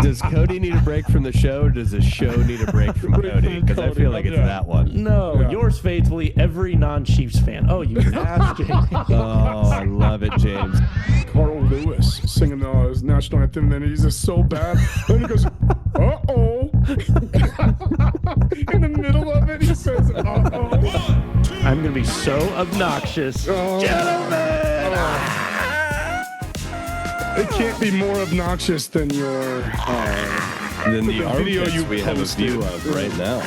Does Cody need a break from the show, or does the show need a break from Cody? Because I feel like it's that one. No, yours faithfully, every non-Chiefs fan. Oh, you ass, James. Oh, I love it, James. Carl Lewis singing his national anthem, and then he's just so bad. Then he goes, uh-oh. In the middle of it, he says, uh-oh. I'm going to be so obnoxious. Gentlemen! It can't be more obnoxious than your Then the video armpits you we have a posted. view of right now.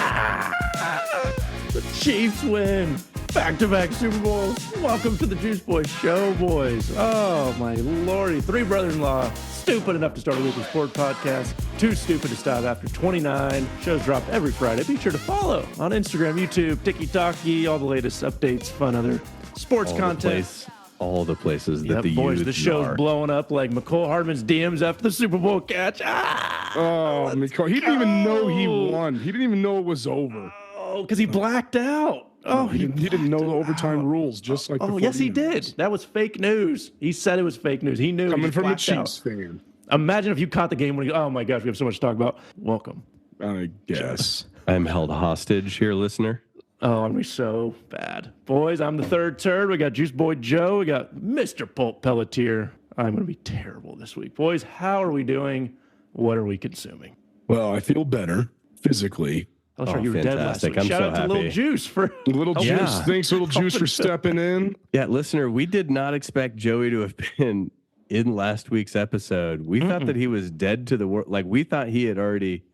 The Chiefs win. Back-to-back Super Bowls. Welcome to the Juice Boys Show, boys. Oh, my lordy. 3 brothers-in-law. Stupid enough to start a weekly sport podcast. Too stupid to stop after 29. Shows dropped every Friday. Be sure to follow on Instagram, YouTube, TikTok, all the latest updates, fun other sports content. All the places that the boys, youths the show's are. blowing up like McCole Hardman's DMs after the Super Bowl catch. Oh, Nicole. He didn't even know he won. He didn't even know it was over. Oh, because he blacked out. Oh, He didn't know the overtime rules, just like the yes, he 49ers. did. That was fake news. He said it was fake news. He knew. He Coming just from a blacked out. Chiefs fan, Imagine if you caught the game when oh my gosh, we have so much to talk about. Welcome. I guess. I'm held hostage here, listener. Oh, I'm so bad. Boys, I'm the third turd. We got Juice Boy Joe. We got Mr. Pulp Pelletier. I'm going to be terrible this week. Boys, how are we doing? What are we consuming? Well, I feel better physically. Oh, that's right. You were dead last fantastic. week. I'm Shout so out to happy. Little Juice for Little Juice. Yeah. Thanks, Little Juice, for stepping in. Yeah, listener, we did not expect Joey to have been in last week's episode. We thought that he was dead to the world. Like, we thought he had already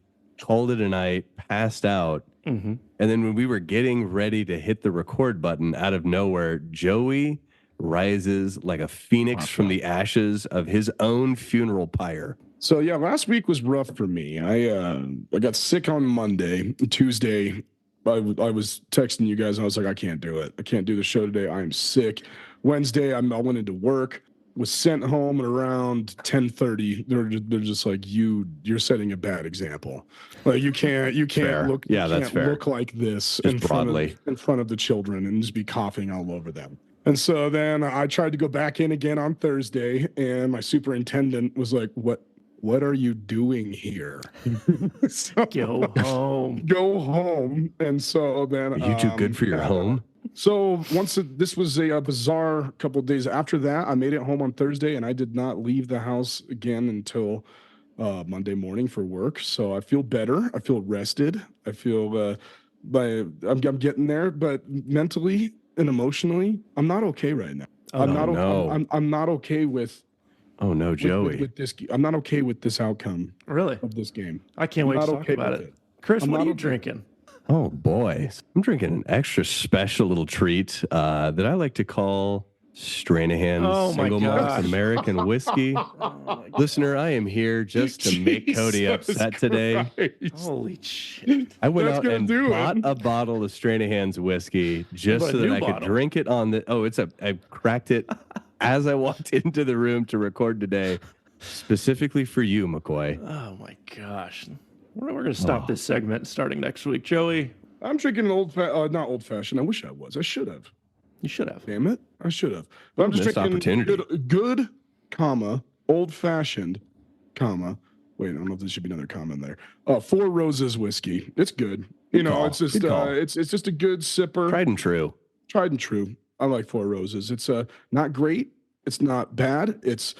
called it a night, passed out. Mm-hmm. And then when we were getting ready to hit the record button, out of nowhere, Joey rises like a phoenix from the ashes of his own funeral pyre. So yeah, last week was rough for me. I got sick on Monday. Tuesday, I was texting you guys. And I was like, I can't do it. I can't do the show today. I am sick. Wednesday, I went into work. Was sent home at around 10:30. They're just like, you're setting a bad example. Like you can't Fair. look. Yeah, you that's can't fair. look like this Just in front broadly. of the children and just be coughing all over them. And so then I tried to go back in again on Thursday, and my superintendent was like, What are you doing here? So, Go home. Go home. And so then Are you too good for your home? So this was a bizarre couple of days after that. I made it home on Thursday, and I did not leave the house again until Monday morning for work. So I feel better. I feel rested. I feel I'm getting there, but mentally and emotionally, I'm not okay right now. I'm not okay with. Oh no, Joey. With this, I'm not okay with this outcome Really? of this game. I can't wait to talk about it. Chris, I'm what are not you okay. drinking? Oh boy, I'm drinking an extra special little treat that I like to call Shenanigans Oh, my Single Malt gosh. American Whiskey. Listener, I am here just to make Cody upset today. Holy shit. I went That's out gonna and do it. bought a bottle of Shenanigans whiskey just But a so that new I could bottle. drink it on the. Oh, I cracked it as I walked into the room to record today, specifically for you, McCoy. Oh my gosh. We're going to stop this segment starting next week. Joey, I'm drinking not old fashioned. I wish I was. I should have. you should have. Damn it. I should have. But I'm just Missed drinking opportunity. good, comma, old fashioned, comma. Wait, I don't know if there should be another comma in there. Four Roses whiskey. It's good. You know, call. it's just Good call. it's just a good sipper. Tried and true. Tried and true. I like Four Roses. It's not great. It's not bad. It's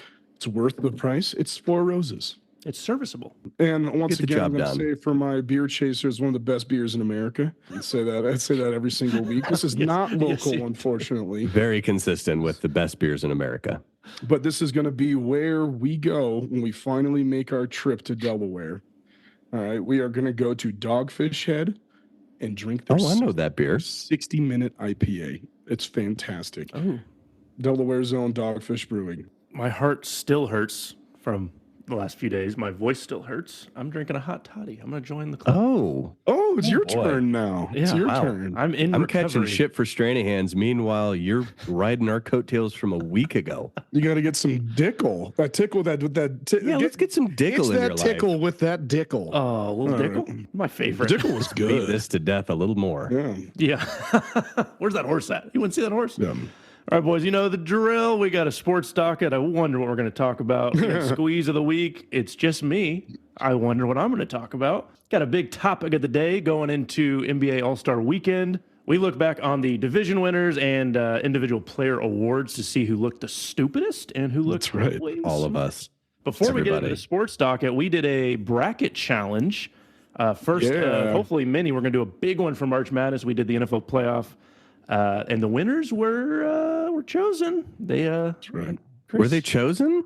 worth the price. It's Four Roses. It's serviceable. And once Get the again, I'm job going to done. say for my beer chaser is one of the best beers in America. I say that every single week. This is not local, you do. unfortunately, Very consistent with the best beers in America. but this is going to be where we go when we finally make our trip to Delaware. All right, we are going to go to Dogfish Head and drink their Oh, I know that beer. 60-minute IPA. It's fantastic. Oh, Delaware's own Dogfish Brewing. my heart still hurts from the last few days. My voice still hurts. I'm drinking a hot toddy. I'm going to join the club. Oh, it's your boy. turn now. It's Yeah, your wow. turn. I'm in I'm recovery. catching shit for Shenanigans. Meanwhile, you're riding our coattails from a week ago. You got to get some dickle. That tickle with that. Yeah, let's get some dickle in your that life. tickle with that dickle. Oh, little All right. Dickle? My favorite. Dickle was Beat good. this to death a little more. Yeah. Yeah. Where's that horse at? You want to see that horse? Yeah. All right, boys, you know the drill. We got a sports docket. I wonder what we're going to talk about. We got squeeze of the week. It's just me. I wonder what I'm going to talk about. Got a big topic of the day going into NBA All-Star Weekend. We look back on the division winners and individual player awards to see who looked the stupidest and who looked way all of smartest. us. Before we get into the sports docket, we did a bracket challenge. First, hopefully many. We're going to do a big one for March Madness. We did the NFL playoff, and the winners were chosen. That's right. Chris, Were they chosen?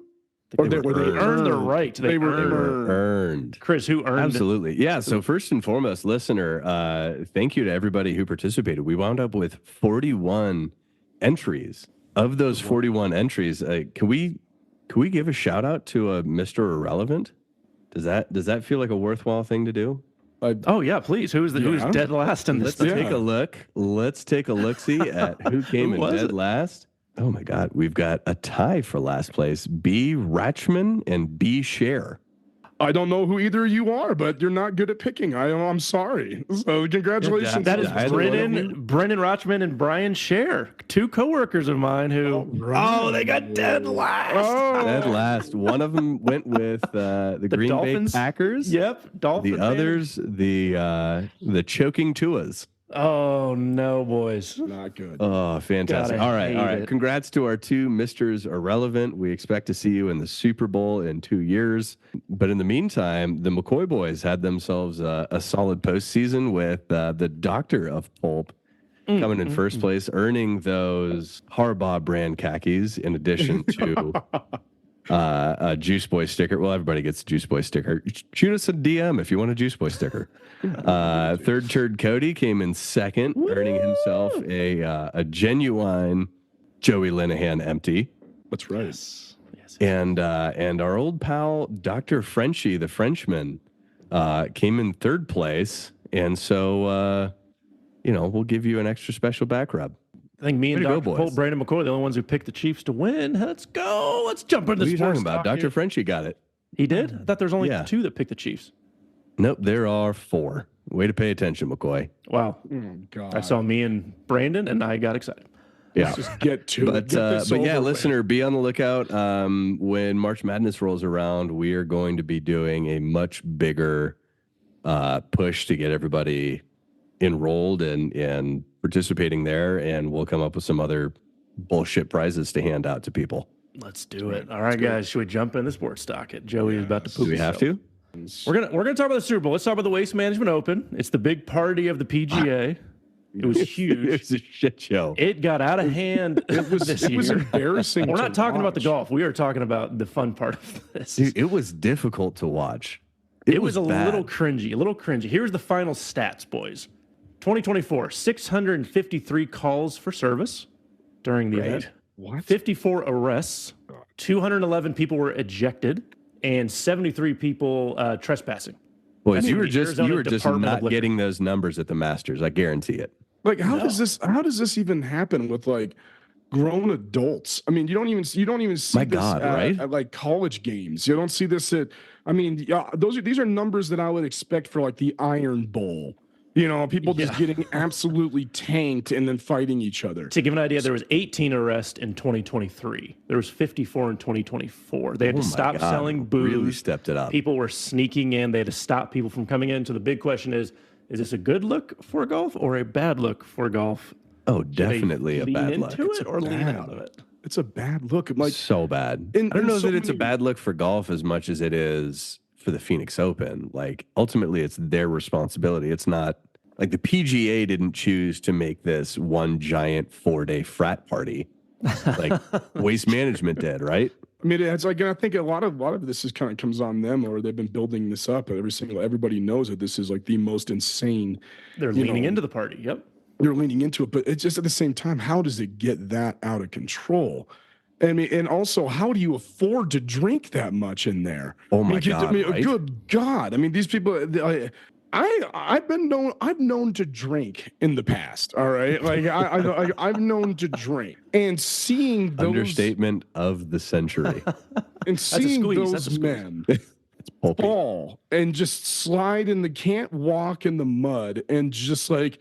Or they earned their right. They were earned. Chris, who earned? Absolutely. Yeah. So first and foremost, listener, thank you to everybody who participated. We wound up with 41 entries. Of those 41 entries, can we give a shout out to a Mr. Irrelevant? Does that feel like a worthwhile thing to do? Oh yeah, please. Who's dead last in this? Let's take a look. Let's take a look-see at who came in dead last. Oh my God, we've got a tie for last place. B. Ratchman and B. Share. I don't know who either of you are, but you're not good at picking. I'm sorry. So congratulations. That is Brennan Rochman and Brian Scher, two coworkers of mine who they got dead last. Dead last. One of them went with the Green Dolphins. Bay Packers. Yep, Dolphins. The others, the choking Tuas. Oh no, boys. Not good. Oh, fantastic. All right. it. Congrats to our two Misters Irrelevant. We expect to see you in the Super Bowl in 2 years. But in the meantime, the McCoy boys had themselves a solid postseason with the Doctor of Pulp coming in first place, earning those Harbaugh brand khakis in addition to a Juice Boy sticker. Well, everybody gets a Juice Boy sticker. Shoot us a DM if you want a Juice Boy sticker. Third turd Cody came in second, earning himself a genuine Joey Linehan empty. That's right. Yes. And our old pal Dr. Frenchie, the Frenchman, came in third place. And so we'll give you an extra special back rub. I think me and Dr. Pope, Brandon McCoy, the only ones who picked the Chiefs to win. Let's go. Let's jump into the sports. What are you talking about? Dr. Frenchie got it. He did? I thought there was only two that picked the Chiefs. Nope, there are 4. Way to pay attention, McCoy. Wow. Oh, God. I saw me and Brandon, and I got excited. Yeah. Let's just get to it. But yeah, listener, be on the lookout. When March Madness rolls around, we are going to be doing a much bigger push to get everybody enrolled and participating there, and we'll come up with some other bullshit prizes to hand out to people. Let's do it. All right, guys, should we jump in the sports docket? Joey is about to poop. Do we have to? We're gonna talk about the Super Bowl. Let's talk about the Waste Management Open. It's the big party of the PGA. It was huge. It was a shit show. It got out of hand this year. It was embarrassing. We're not talking about the golf. We are talking about the fun part of this. Dude, it was difficult to watch. It was a little cringy. Here's the final stats, boys. 2024, 653 calls for service during the event. What? 54 arrests, 211 people were ejected, and 73 people trespassing. Boys, you were just not getting those numbers at the Masters. I guarantee it. Like, how does this even happen with like grown adults? I mean, you don't even see this at like college games. You don't see this at. I mean, these are numbers that I would expect for like the Iron Bowl. People just getting absolutely tanked and then fighting each other. To give an idea, there was 18 arrests in 2023. There was 54 in 2024. They had to stop selling booze. Really stepped it up. People were sneaking in. They had to stop people from coming in. So the big question is this a good look for golf or a bad look for golf? Oh, definitely a bad look. Lean into it or lean out of it? It's a bad look. Like so bad. I don't know that it's a bad look for golf as much as it is for the Phoenix Open. Like, ultimately, it's their responsibility. It's not like the PGA didn't choose to make this one giant 4-day frat party. Like Waste Management did, right? I mean, it's like, I think a lot of this is kind of comes on them, or they've been building this up. Everybody knows that this is like the most insane. They're leaning into the party. Yep. They're leaning into it, but it's just at the same time, how does it get that out of control? I mean, and also, how do you afford to drink that much in there? Oh my God! Right? Good God! I mean, these people. I've known to drink in the past. All right, like I've known to drink, and seeing those understatement of the century, and seeing those men fall and just slide in the can't walk in the mud, and just like,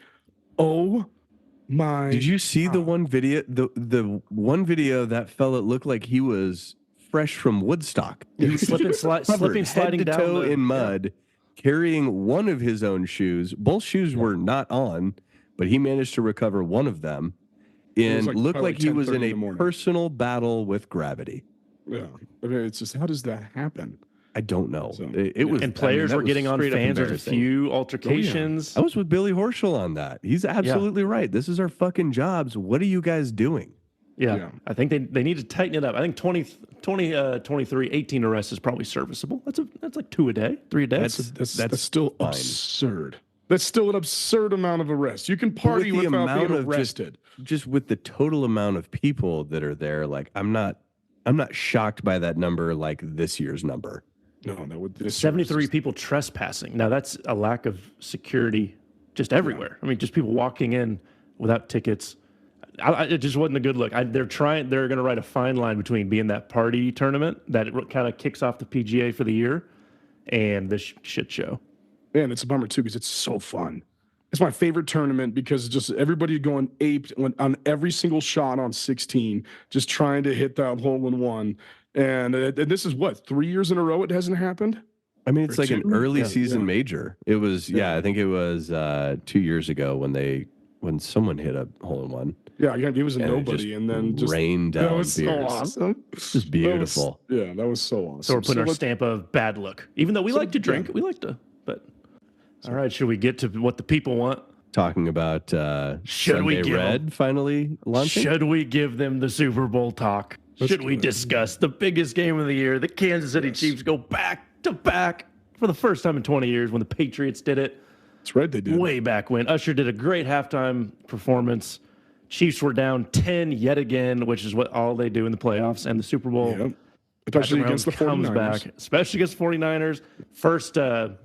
oh Did you see the one video? The one video that fella looked like he was fresh from Woodstock. He was slipping, sliding head to down toe in mud, carrying one of his own shoes. Both shoes were not on, but he managed to recover one of them, and looked like he was in a personal battle with gravity. Yeah, I mean, it's just, how does that happen? I don't know. So, It was, and players were getting on fans with a few altercations. I was with Billy Horschel on that. He's absolutely right. This is our fucking jobs. What are you guys doing? Yeah. I think they need to tighten it up. I think 23, 18 arrests is probably serviceable. That's like 2 a day, 3 a day. That's still fine. Absurd. That's still an absurd amount of arrests. You can party without being arrested. Just with the total amount of people that are there, like I'm not shocked by that number, like this year's number. No, that would 73 people trespassing. Now that's a lack of security just everywhere. I mean, just people walking in without tickets. It just wasn't a good look. They're going to write a fine line between being that party tournament that it kind of kicks off the PGA for the year and this shit show. Man, it's a bummer too because it's so fun. It's my favorite tournament because just everybody going aped on every single shot on 16, just trying to hit that hole in one. And this is what, 3 years in a row it hasn't happened? I mean, it's like an early season major. It was, I think it was 2 years ago when someone hit a hole in one. Yeah, he was a nobody, and then just rained down. That was so awesome. Just beautiful. That was so awesome. So we're putting our stamp of bad luck. Even though we like to drink, we like to, but all right, should we get to what the people want? Talking about Sunday Red finally launching? Should we give them the Super Bowl talk? Should we discuss the biggest game of the year? The Kansas City Chiefs go back to back for the first time in 20 years when the Patriots did it. That's right, they did. Way back when. Usher did a great halftime performance. Chiefs were down 10 yet again, which is what all they do in the playoffs and the Super Bowl. Yep. Especially against the 49ers. Especially against the 49ers. First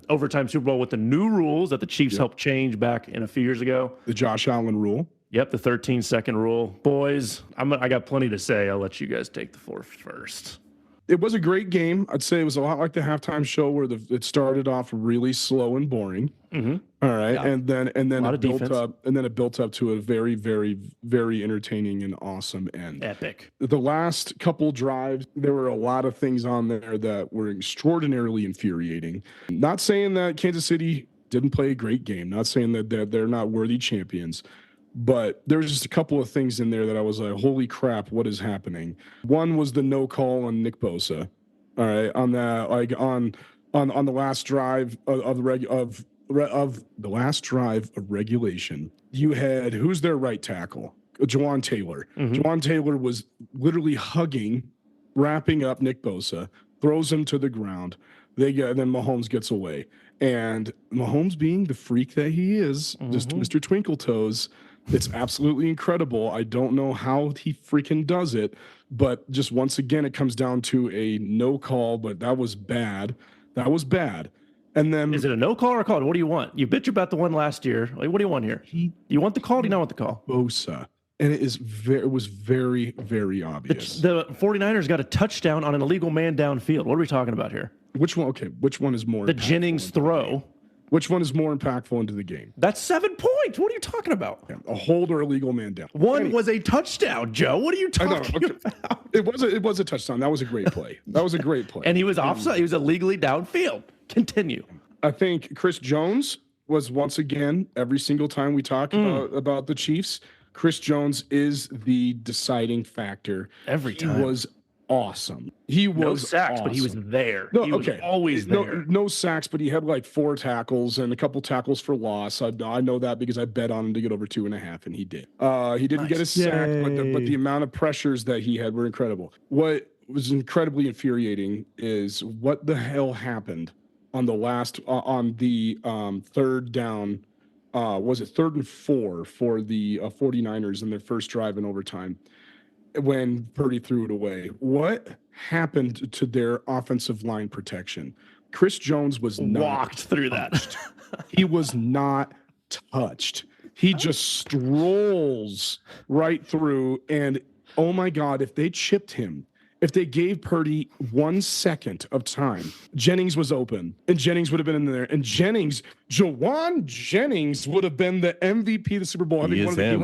overtime Super Bowl with the new rules that the Chiefs helped change back in a few years ago. The Josh Allen rule. Yep, the 13-second rule. Boys, I got plenty to say. I'll let you guys take the floor first. It was a great game. I'd say it was a lot like the halftime show where it started off really slow and boring. Mm-hmm. All right, yeah. and then it built up to a very, very, very entertaining and awesome end. Epic. The last couple drives, there were a lot of things on there that were extraordinarily infuriating. Not saying that Kansas City didn't play a great game. Not saying that they're not worthy champions. But there was just a couple of things in there that I was like, holy crap, what is happening? One was the no call on Nick Bosa. All right, on that, like on the last drive of the last drive of regulation, you had, who's their right tackle? Jawan Taylor. Mm-hmm. Jawan Taylor was literally wrapping up Nick Bosa, throws him to the ground. And then Mahomes gets away. And Mahomes, being the freak that he is, just Mr. Twinkle Toes, it's absolutely incredible. I don't know how he freaking does it, but just once again, it comes down to a no call, but that was bad. That was bad. And then, is it a no call or a call? What do you want? You bitch about the one last year. Like, what do you want here? You want the call? Do you not want the call? Bosa. And it was very, very obvious. The 49ers got a touchdown on an illegal man downfield. What are we talking about here? Which one? Okay, which one is more? The Jennings throw. Which one is more impactful into the game? That's 7 points. What are you talking about? Yeah, a hold or illegal man down. One was a touchdown, Joe. What are you talking about? It was a touchdown. That was a great play. And he was offside. He was illegally downfield. Continue. I think Chris Jones was, once again, every single time we talk about the Chiefs, Chris Jones is the deciding factor. Every time. He was awesome. He was no sacks, awesome. But he was there. No, he was always there. No sacks, but he had like 4 tackles and a couple tackles for loss. I know that because I bet on him to get over 2.5, and he did. He didn't get a sack, but the amount of pressures that he had were incredible. What was incredibly infuriating is what the hell happened on the last third down. Was it 3rd and 4 for the 49ers in their first drive in overtime when Purdy threw it away? What happened to their offensive line protection? Chris Jones was not walked through that. He was not touched. He just strolls right through. And oh my God, if they chipped him, if they gave Purdy 1 second of time, Jennings was open and Jennings would have been in there. And Jawan Jennings would have been the MVP of the Super Bowl. I think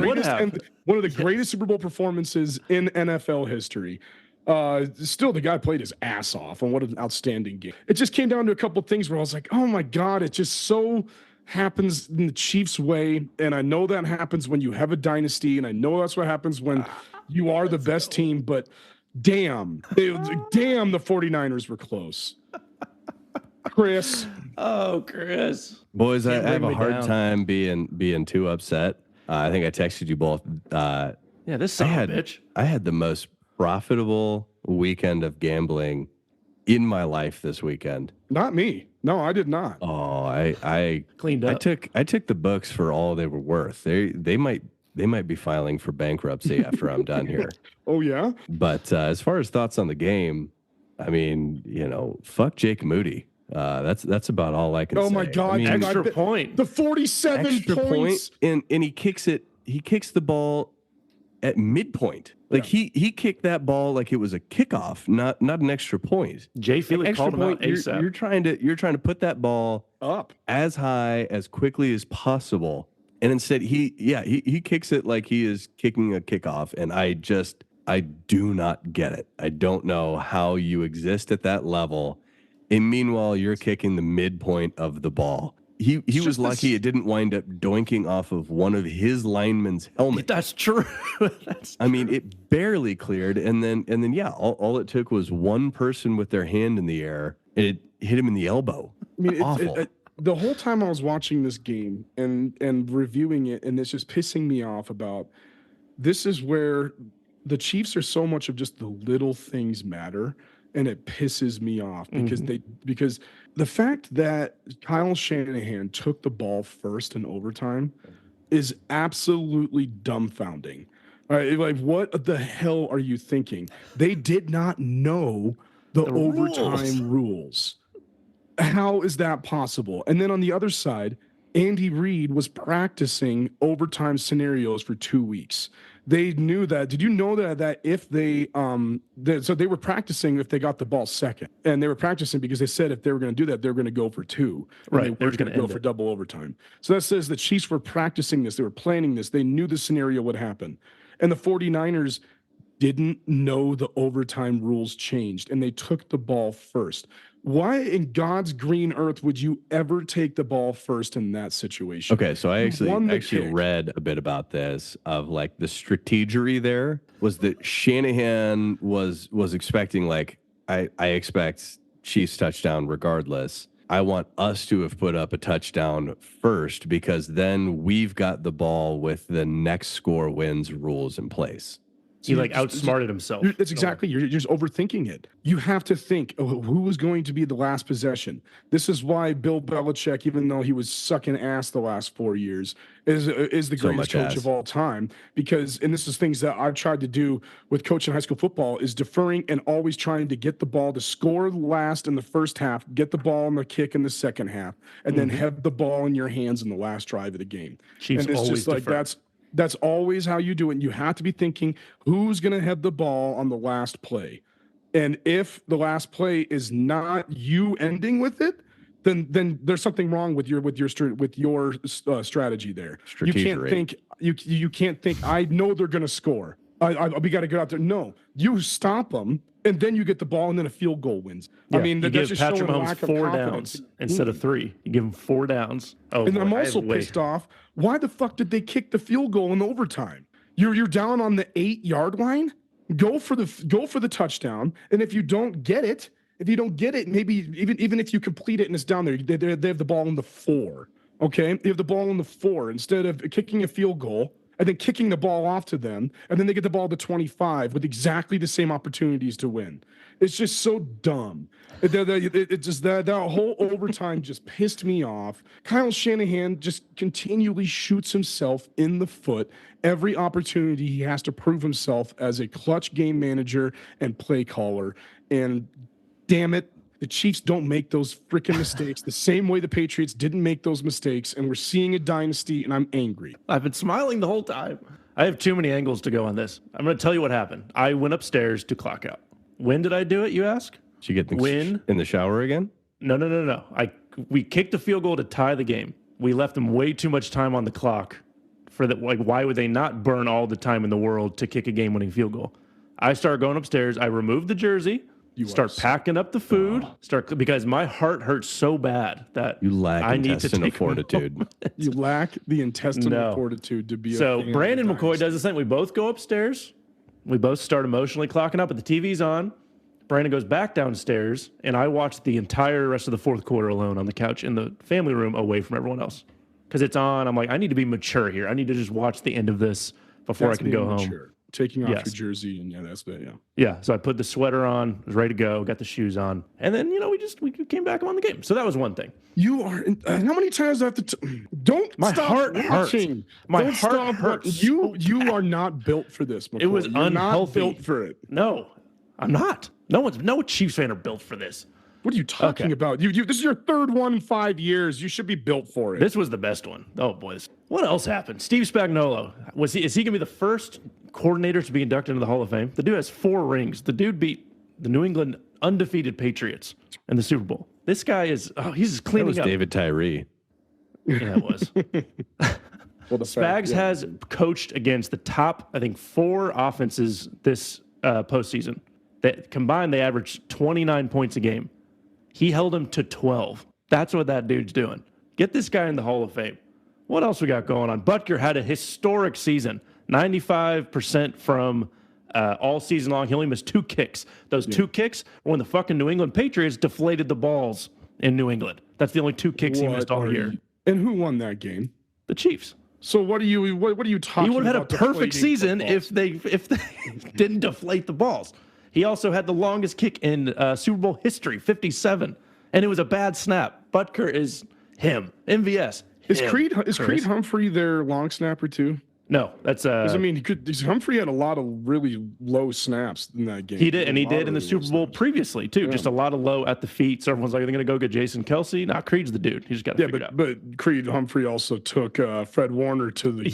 one of the greatest Super Bowl performances in NFL history. Still, the guy played his ass off, and what an outstanding game. It just came down to a couple of things where I was like, oh my God, it just so happens in the Chiefs' way. And I know that happens when you have a dynasty, and I know that's what happens when you are the best team, but damn, the 49ers were close. Chris. Oh, Chris. Boys, I have a hard time being too upset. I think I texted you both. This son of a bitch. I had the most profitable weekend of gambling in my life this weekend. Not me. No, I did not. Oh, I cleaned up. I took the books for all they were worth. They might be filing for bankruptcy after I'm done here. Oh yeah. But as far as thoughts on the game, I mean, fuck Jake Moody. That's about all I can say. Oh my God! I mean, extra point. The 47 extra points. And he kicks it. He kicks the ball at midpoint. Like he kicked that ball like it was a kickoff, not an extra point. Jay Felix called him out ASAP. You're trying to put that ball up as high as quickly as possible, and instead he kicks it like he is kicking a kickoff, and I do not get it. I don't know how you exist at that level, and meanwhile you're kicking the midpoint of the ball. He was lucky it didn't wind up doinking off of one of his linemen's helmets. That's true. I mean, it barely cleared, and then all it took was one person with their hand in the air, and it hit him in the elbow. I mean, awful. The whole time I was watching this game and reviewing it, and it's just pissing me off about this is where the Chiefs are so much of just the little things matter. And it pisses me off because the fact that Kyle Shanahan took the ball first in overtime is absolutely dumbfounding. All right, like what the hell are you thinking? They did not know the overtime rules. How is that possible? And then on the other side, Andy Reid was practicing overtime scenarios for 2 weeks. They knew that. Did you know that if they so they were practicing if they got the ball second, and they were practicing because they said if they were going to do that, they were going to go for two. Right. They were going to go for double overtime. So that says the Chiefs were practicing this. They were planning this. They knew the scenario would happen. And the 49ers didn't know the overtime rules changed, and they took the ball first. Why in God's green earth would you ever take the ball first in that situation? Okay, so I actually read a bit about this of like the strategery there was that Shanahan was expecting like I expect Chiefs touchdown regardless. I want us to have put up a touchdown first because then we've got the ball with the next score wins rules in place. He like outsmarted himself. That's exactly. You're just overthinking it. You have to think, who was going to be the last possession? This is why Bill Belichick, even though he was sucking ass the last 4 years, is the greatest coach of all time. Because, and this is things that I've tried to do with coaching high school football, is deferring and always trying to get the ball to score last in the first half, get the ball on the kick in the second half, and then have the ball in your hands in the last drive of the game. Chiefs and it's always just like defer. That's always how you do it. And you have to be thinking who's going to have the ball on the last play. And if the last play is not you ending with it, then there's something wrong with your strategy there. You can't think you can't think I know they're going to score. We got to get out there. No, you stop them. And then you get the ball, and then a field goal wins. Yeah. I mean, you that's give just Patrick showing Mahomes lack of 4 confidence. downs instead of 3. You give him 4 downs. Oh, and I'm also pissed off. Why the fuck did they kick the field goal in overtime? You're down on the 8-yard line. Go for the touchdown. And if you don't get it, maybe even if you complete it and it's down there, they have the ball in the 4. Okay, they have the ball in the 4 instead of kicking a field goal and then kicking the ball off to them, and then they get the ball to 25 with exactly the same opportunities to win. It's just so dumb. It just that whole overtime just pissed me off. Kyle Shanahan just continually shoots himself in the foot every opportunity he has to prove himself as a clutch game manager and play caller. And damn it, the Chiefs don't make those freaking mistakes the same way the Patriots didn't make those mistakes, and we're seeing a dynasty, and I'm angry. I've been smiling the whole time. I have too many angles to go on this. I'm going to tell you what happened. I went upstairs to clock out. When did I do it, you ask? Did you get When? in the shower again? No. We kicked a field goal to tie the game. We left them way too much time on the clock for that. Like, why would they not burn all the time in the world to kick a game-winning field goal? I start going upstairs. I remove the jersey. Start packing up the food. Because my heart hurts so bad that You lack I need to intestinal take fortitude. You lack the intestinal fortitude to be. So Brandon McCoy does the same. We both go upstairs. We both start emotionally clocking up, but the TV's on. Brandon goes back downstairs, and I watch the entire rest of the fourth quarter alone on the couch in the family room away from everyone else. Because it's on. I'm like, I need to be mature here. I need to just watch the end of this before I can go home. Taking off your jersey, and that's the Yeah, so I put the sweater on, was ready to go, got the shoes on, and then we came back on the game. So that was one thing. You are. How many times do I have to? Don't my stop heart watching. Hurts. My Don't heart stop hurts. You are not built for this. McCoy. It was You're unhealthy. Not built for it. No, I'm not. No Chiefs fan are built for this. What are you talking about? You. This is your third one in 5 years. You should be built for it. This was the best one. Oh boy, what else happened? Steve Spagnuolo is he gonna be the first coordinator to be inducted into the Hall of Fame? The dude has 4 rings. The dude beat the New England undefeated Patriots in the Super Bowl. This guy he's just cleaning up. David Tyree. Yeah, it was. Spags has coached against the top, I think, 4 offenses this postseason. That combined, they averaged 29 points a game. He held him to 12. That's what that dude's doing. Get this guy in the Hall of Fame. What else we got going on? Butker had a historic season. 95% from all season long. He only missed 2 kicks. Those 2 kicks were when the fucking New England Patriots deflated the balls in New England. That's the only 2 kicks he missed all year. And who won that game? The Chiefs. So what are you talking about? He would have had a perfect season if they didn't deflate the balls. He also had the longest kick in Super Bowl history, 57, and it was a bad snap. Butker is him. MVS. Is Creed Humphrey their long snapper too? No, that's I mean, Humphrey had a lot of really low snaps in that game. He did, and he did in the Super Bowl previously too. Yeah. Just a lot of low at the feet. So everyone's like, "They're going to go get Jason Kelsey." Nah, Creed's the dude. He just got to figure it out. But Creed Humphrey also took Fred Warner to the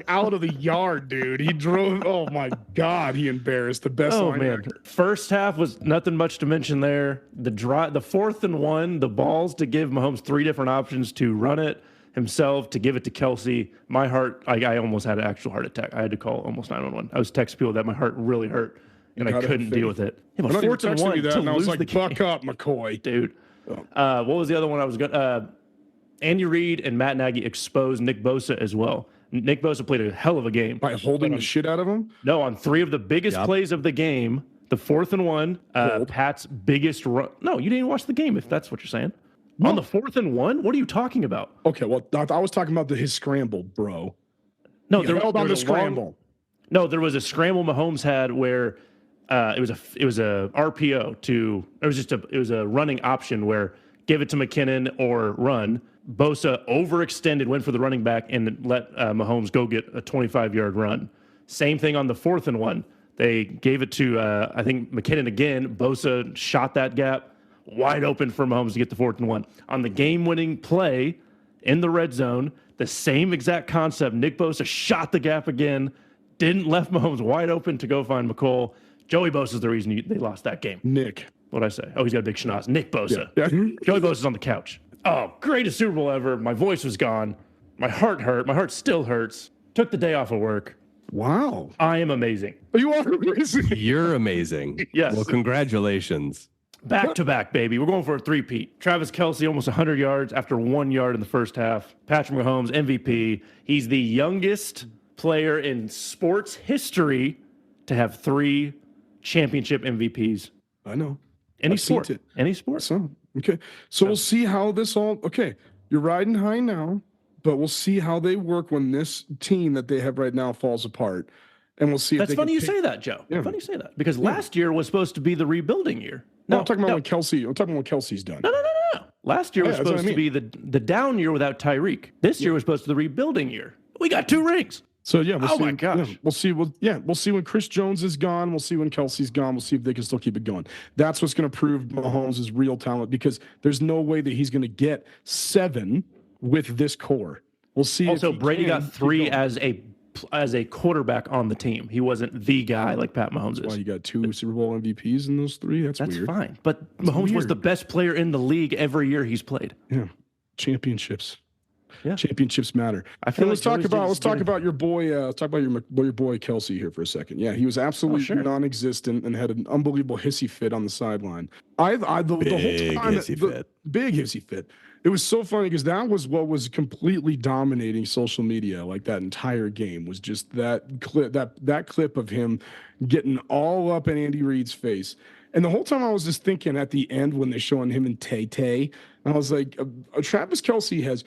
out of the yard, dude. He drove. Oh my God, he embarrassed the best. Oh man, first half was nothing much to mention there. The 4th and 1, the balls to give Mahomes 3 different options to run it himself, to give it to Kelsey. My heart, I almost had an actual heart attack. I had to call almost 911. I was texting people that my heart really hurt, and I couldn't deal with it. Yeah, but 4th and 1 to lose the game. Buck up, McCoy. Dude. Oh. What was the other one I was going to... Andy Reid and Matt Nagy exposed Nick Bosa as well. Nick Bosa played a hell of a game. By holding the shit out of him? No, on 3 of the biggest plays of the game, the 4th and 1, Pat's biggest run... No, you didn't even watch the game, if that's what you're saying. No. On the 4th and 1? What are you talking about? Okay, well, I was talking about his scramble, bro. No, there was a scramble. No, there was a scramble Mahomes had where it was a RPO to. It was a running option where give it to McKinnon or run. Bosa overextended, went for the running back, and let Mahomes go get a 25-yard run. Same thing on the 4th and 1. They gave it to I think McKinnon again. Bosa shot that gap. Wide open for Mahomes to get the 4th and 1. On the game-winning play in the red zone, the same exact concept. Nick Bosa shot the gap again, didn't left Mahomes wide open to go find McColl. Joey Bosa's the reason they lost that game. Nick. What'd I say? Oh, he's got a big schnoz. Nick Bosa. Yeah. Joey Bosa's on the couch. Oh, greatest Super Bowl ever. My voice was gone. My heart hurt. My heart still hurts. Took the day off of work. Wow. I am amazing. You are amazing. You're amazing. Yes. Well, congratulations. Back to back, baby. We're going for a 3-peat. Travis Kelce, almost 100 yards after 1 yard in the first half. Patrick Mahomes, MVP. He's the youngest player in sports history to have 3 championship MVPs. I know. Any sport. Any sport. So, okay. So we'll see how this all. Okay. You're riding high now, but we'll see how they work when this team that they have right now falls apart. And we'll see. That's funny you say that, Joe. Yeah. Funny you say that because last year was supposed to be the rebuilding year. No, I'm talking about when Kelsey. I'm talking about when Kelsey's done. No. Last year was supposed to be the down year without Tyreek. This year was supposed to be the rebuilding year. We got 2 rings. So yeah, we'll see. My gosh. Yeah, we'll see. We'll see when Chris Jones is gone. We'll see when Kelsey's gone. We'll see if they can still keep it going. That's what's going to prove Mahomes' real talent because there's no way that he's going to get 7 with this core. We'll see. Also, Brady got 3 as a as a quarterback on the team. He wasn't the guy like Pat Mahomes Why is. you got 2 Super Bowl MVPs in those 3? That's weird. Fine. But Mahomes was the best player in the league every year he's played. Yeah. Championships. Yeah. Championships matter. I feel let's talk about your boy. Let's talk about your boy Kelsey here for a second. Yeah, he was absolutely non-existent and had an unbelievable hissy fit on the sideline. The whole time, big hissy fit. It was so funny because that was what was completely dominating social media. Like that entire game was just that clip of him getting all up in Andy Reid's face. And the whole time I was just thinking at the end when they're showing him in Tay-Tay, I was like, Travis Kelce has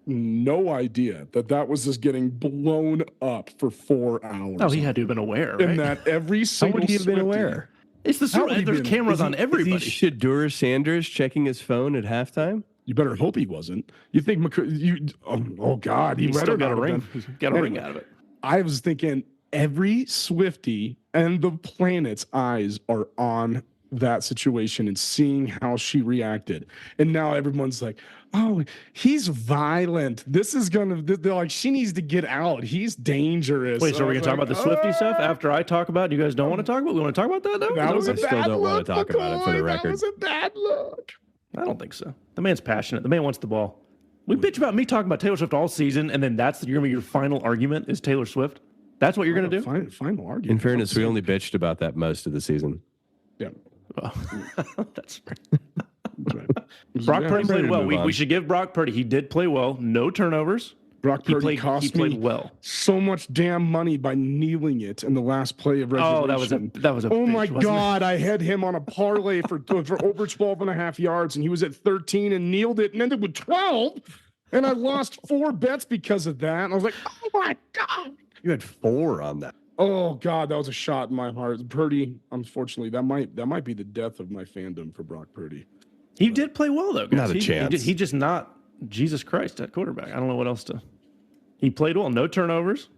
no idea that was just getting blown up for 4 hours. Oh, he had to have been aware, right? And that every single How would he have been aware? It's there's cameras on everybody. Is he Shadur Sanders checking his phone at halftime? You better hope he wasn't. You think oh God, he still got a ring. He's got a ring out of it. I was thinking every Swiftie and the planet's eyes are on that situation and seeing how she reacted. And now everyone's like, oh, he's violent. This is they're like, she needs to get out. He's dangerous. Wait, so we're going to talk about the Swiftie stuff after I talk about it? You guys don't want to talk about it? We want to talk about that, though? That was a bad look. I still don't want to talk about it for the record. That was a bad look. I don't think so. The man's passionate. The man wants the ball. We bitch about me talking about Taylor Swift all season, and then you're going to be your final argument is Taylor Swift? That's what you're going to do? Final argument. In fairness, we only bitched about that most of the season. Yeah. Well, that's right. Brock Purdy played well. We should give Brock Purdy. He did play well. No turnovers. Brock Purdy cost me so much damn money by kneeling it in the last play of regulation. Oh, that was a oh bitch, my God. I had him on a parlay for over 12 and a half yards, and he was at 13 and kneeled it and ended with 12. And I lost 4 bets because of that. And I was like, oh my God. You had 4 on that. Oh God, that was a shot in my heart. Purdy, unfortunately, that might be the death of my fandom for Brock Purdy. He did play well though, guys. Not a chance. He just not Jesus Christ at quarterback. I don't know what else to. He played well. No turnovers.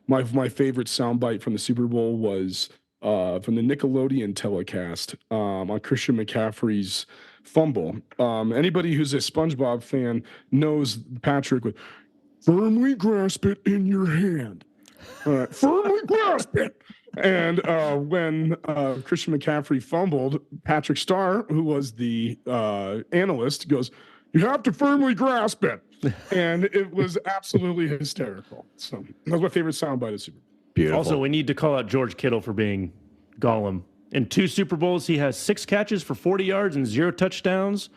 My favorite soundbite from the Super Bowl was from the Nickelodeon telecast on Christian McCaffrey's fumble. Anybody who's a SpongeBob fan knows Patrick would firmly grasp it in your hand. Firmly grasp it. And when Christian McCaffrey fumbled, Patrick Starr, who was the analyst, goes, "You have to firmly grasp it." And it was absolutely hysterical. So that was my favorite soundbite of Super Bowl. Beautiful. Also, we need to call out George Kittle for being Gollum. In 2 Super Bowls, he has 6 catches for 40 yards and 0 touchdowns.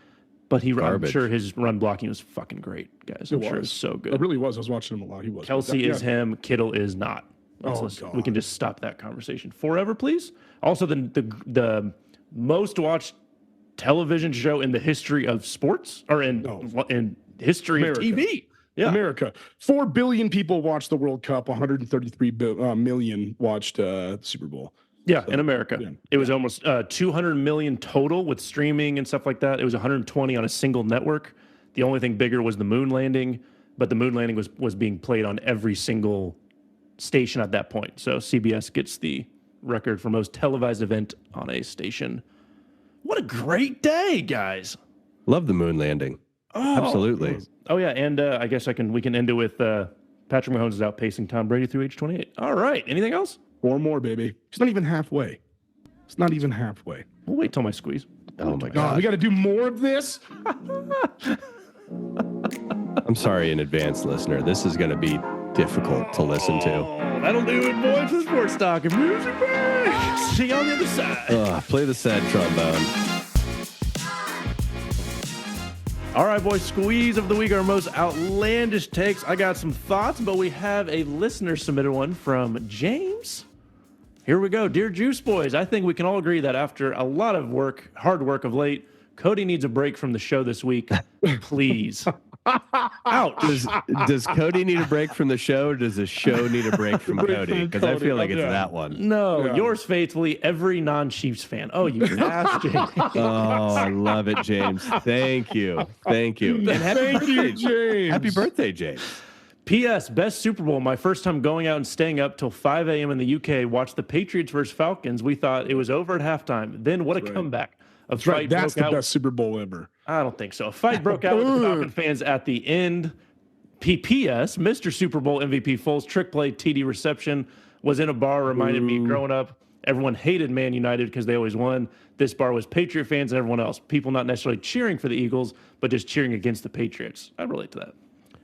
But I'm sure his run blocking was fucking great, guys. I'm sure it was so good. It really was. I was watching him a lot. He was. Kelsey is him. Kittle is not. We can just stop that conversation forever, please. Also, the most watched television show in the history of sports, or in history America. of TV. Yeah. America. 4 billion people watched the World Cup. 133 million watched the Super Bowl. Yeah, in America. Yeah. It was almost 200 million total with streaming and stuff like that. It was 120 on a single network. The only thing bigger was the moon landing, but the moon landing was being played on every single station at that point. So CBS gets the record for most televised event on a station. What a great day, guys. Love the moon landing. Oh, absolutely. Oh yeah, and I guess we can end it with Patrick Mahomes is outpacing Tom Brady through age 28. All right. Anything else? 4 more, baby. It's not even halfway. It's not even halfway. We'll wait till my squeeze. Oh my God. We got to do more of this? I'm sorry in advance, listener. This is going to be difficult to listen to. That'll do it, boys. For Sports Talk and Music Break. See you on the other side. Play the sad trombone. All right, boys. Squeeze of the week, our most outlandish takes. I got some thoughts, but we have a listener submitted one from James. Here we go. Dear Juice Boys, I think we can all agree that after a lot of hard work of late, Cody needs a break from the show this week. Please. Out. Does Cody need a break from the show, or does the show need a break from Cody? Because I feel like it's that one. No, yours faithfully, every non-Chiefs fan. Oh, you nasty. Oh, I love it, James. Thank you. Thank you. And Thank you, James. Happy birthday, James. P.S. Best Super Bowl. My first time going out and staying up till 5 a.m. in the UK. Watched the Patriots versus Falcons. We thought it was over at halftime. Then what a comeback. That's the best Super Bowl ever. I don't think so. A fight broke out with the Falcon fans at the end. PPS, Mr. Super Bowl MVP Foles trick play TD reception was in a bar, reminded me growing up, everyone hated Man United because they always won. This bar was Patriot fans and everyone else. People not necessarily cheering for the Eagles, but just cheering against the Patriots. I relate to that.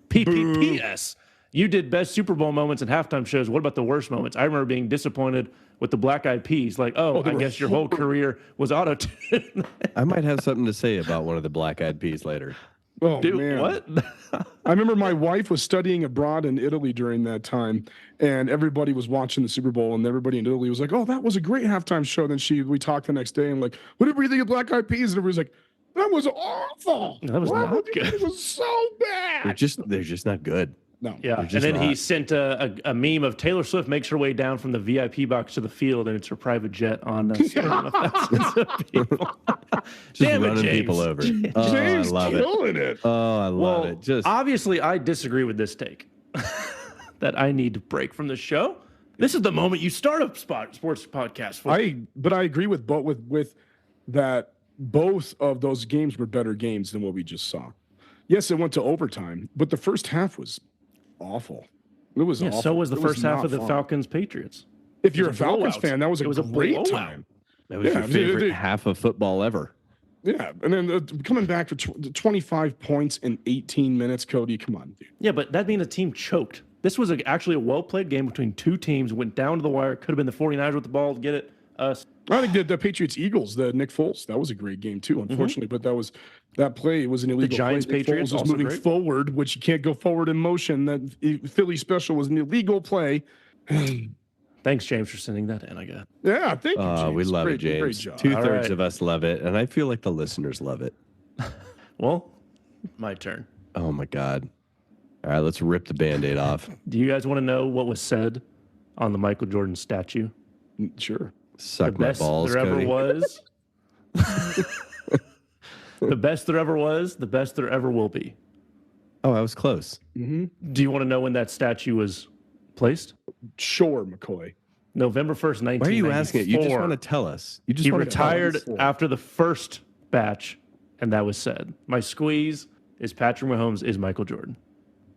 PPPS. You did best Super Bowl moments and halftime shows. What about the worst moments? I remember being disappointed with the Black Eyed Peas. Like, I guess your whole career was auto-tune. I might have something to say about one of the Black Eyed Peas later. Oh, Dude, man. what? I remember my wife was studying abroad in Italy during that time, and everybody was watching the Super Bowl, and everybody in Italy was like, "Oh, that was a great halftime show." Then we talked the next day, and like, "What did we think of Black Eyed Peas?" And everybody's like, "That was awful. That was not good. It was so bad." They're just not good. No. Yeah, and just then he not. sent a meme of Taylor Swift makes her way down from the VIP box to the field, and it's her private jet on thousands of people. Just Damn it, running James. people over. Oh, James I love it. killing it. Oh, I love it. Just obviously, I disagree with this take that I need to break from the show. This is the moment you start a sports podcast for. But I agree with with that. Both of those games were better games than what we just saw. Yes, it went to overtime, but the first half was awful. It was awful. So was the first half not of the fun. Falcons Patriots. If you're a was a Falcons blowout. fan, that was a great blowout. time. that was your favorite half of football ever. Yeah, and then coming back for 25 points in 18 minutes, Cody, come on, dude. Yeah, but that means the team choked. This was actually a well-played game between two teams, went down to the wire. Could have been the 49ers with the ball to get it. Us. I think the Patriots-Eagles, the Nick Foles, that was a great game too, unfortunately, but that play was an illegal The Giants play. Nick Patriots Foles was also moving great. forward, which you can't go forward in motion. That Philly special was an illegal play. Thanks, James, for sending that in, I guess. Yeah, thank you, James. We love Great- it, James. Great job. 2/3 right. of us love it, and I feel like the listeners love it. Well, my turn. Oh my God. All right, let's rip the Band-Aid off. Do you guys want to know what was said on the Michael Jordan statue? Sure. Suck The my best balls, there Cody. ever was. The best there ever was, the best there ever will be. Oh, I was close. Do you want to know when that statue was placed? Sure, McCoy. November 1st, 1994. Why are you asking it? You just want to tell us. You just He want to tell us. retired us. after the first batch, and that was said. My squeeze is Patrick Mahomes is Michael Jordan.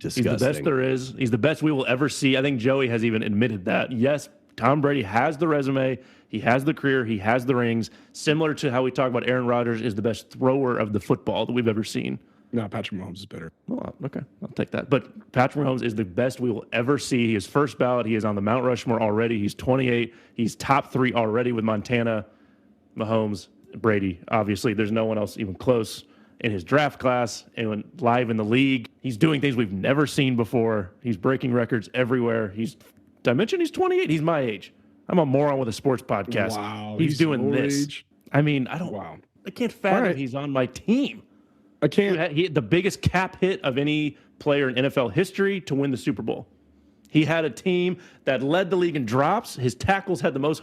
He's Disgusting. the best there is. He's the best we will ever see. I think Joey has even admitted that. Yes, Tom Brady has the resume. He has the career. He has the rings. Similar to how we talk about Aaron Rodgers is the best thrower of the football that we've ever seen. No, Patrick Mahomes is better. Well, okay, I'll take that. But Patrick Mahomes is the best we will ever see. He is first ballot. He is on the Mount Rushmore already. He's 28. He's top 3 already with Montana, Mahomes, Brady. Obviously, there's no one else even close in his draft class and live in the league. He's doing things we've never seen before. He's breaking records everywhere. Did I mention he's 28? He's my age. I'm a moron with a sports podcast. Wow. He's doing your this. age? I mean, Wow. I can't fathom All right. he's on my team. I can't. He had the biggest cap hit of any player in NFL history to win the Super Bowl. He had a team that led the league in drops. His tackles had the most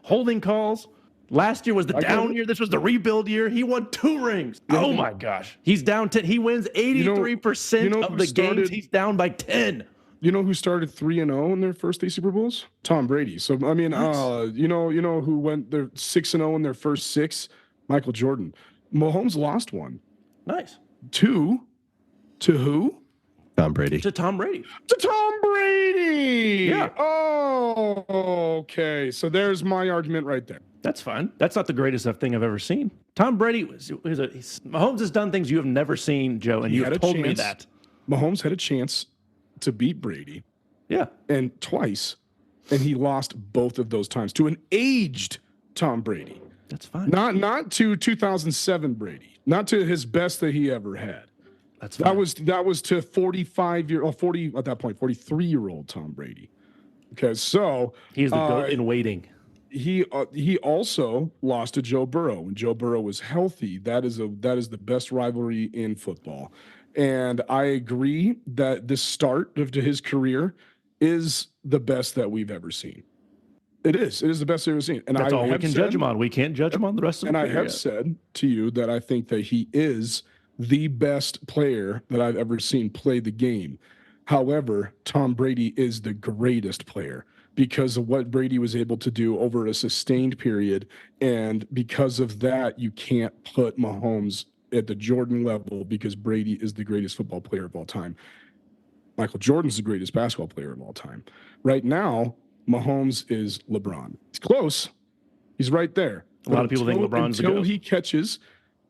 holding calls. Last year was the down year. This was the rebuild year. He won 2 rings. Oh my gosh. He's down 10. He wins 83% of the games. He's down by 10. You know who started 3-0 in their first 8 Super Bowls? Tom Brady. So I mean, you know who went their 6-0 in their first 6? Michael Jordan. Mahomes lost one. Nice. To who? Tom Brady. To Tom Brady. To Tom Brady. Yeah. Oh, okay. So there's my argument right there. That's fine. That's not the greatest thing I've ever seen. Tom Brady Mahomes has done things you have never seen, Joe, and He you had have a told me chance. that. Mahomes had a chance to beat Brady, Yeah. and twice, and he lost both of those times to an aged Tom Brady. That's fine. Not to 2007 Brady, not to his best that he ever had. That's fine. That was to 40 at that point 43-year-old Tom Brady. Okay, so He's the goat in waiting. he also lost to Joe Burrow. When Joe Burrow was healthy, that is the best rivalry in football. And I agree that the start to his career is the best that we've ever seen. It is. It is the best I've ever seen. And That's I all we have can said- judge him on. We can't judge him on the rest of And the I career have said to you that I think that he is the best player that I've ever seen play the game. However, Tom Brady is the greatest player because of what Brady was able to do over a sustained period. And because of that, you can't put Mahomes at the Jordan level because Brady is the greatest football player of all time. Michael Jordan's the greatest basketball player of all time. Right now, Mahomes is LeBron. It's close. He's right there. A lot of people think LeBron's the GOAT.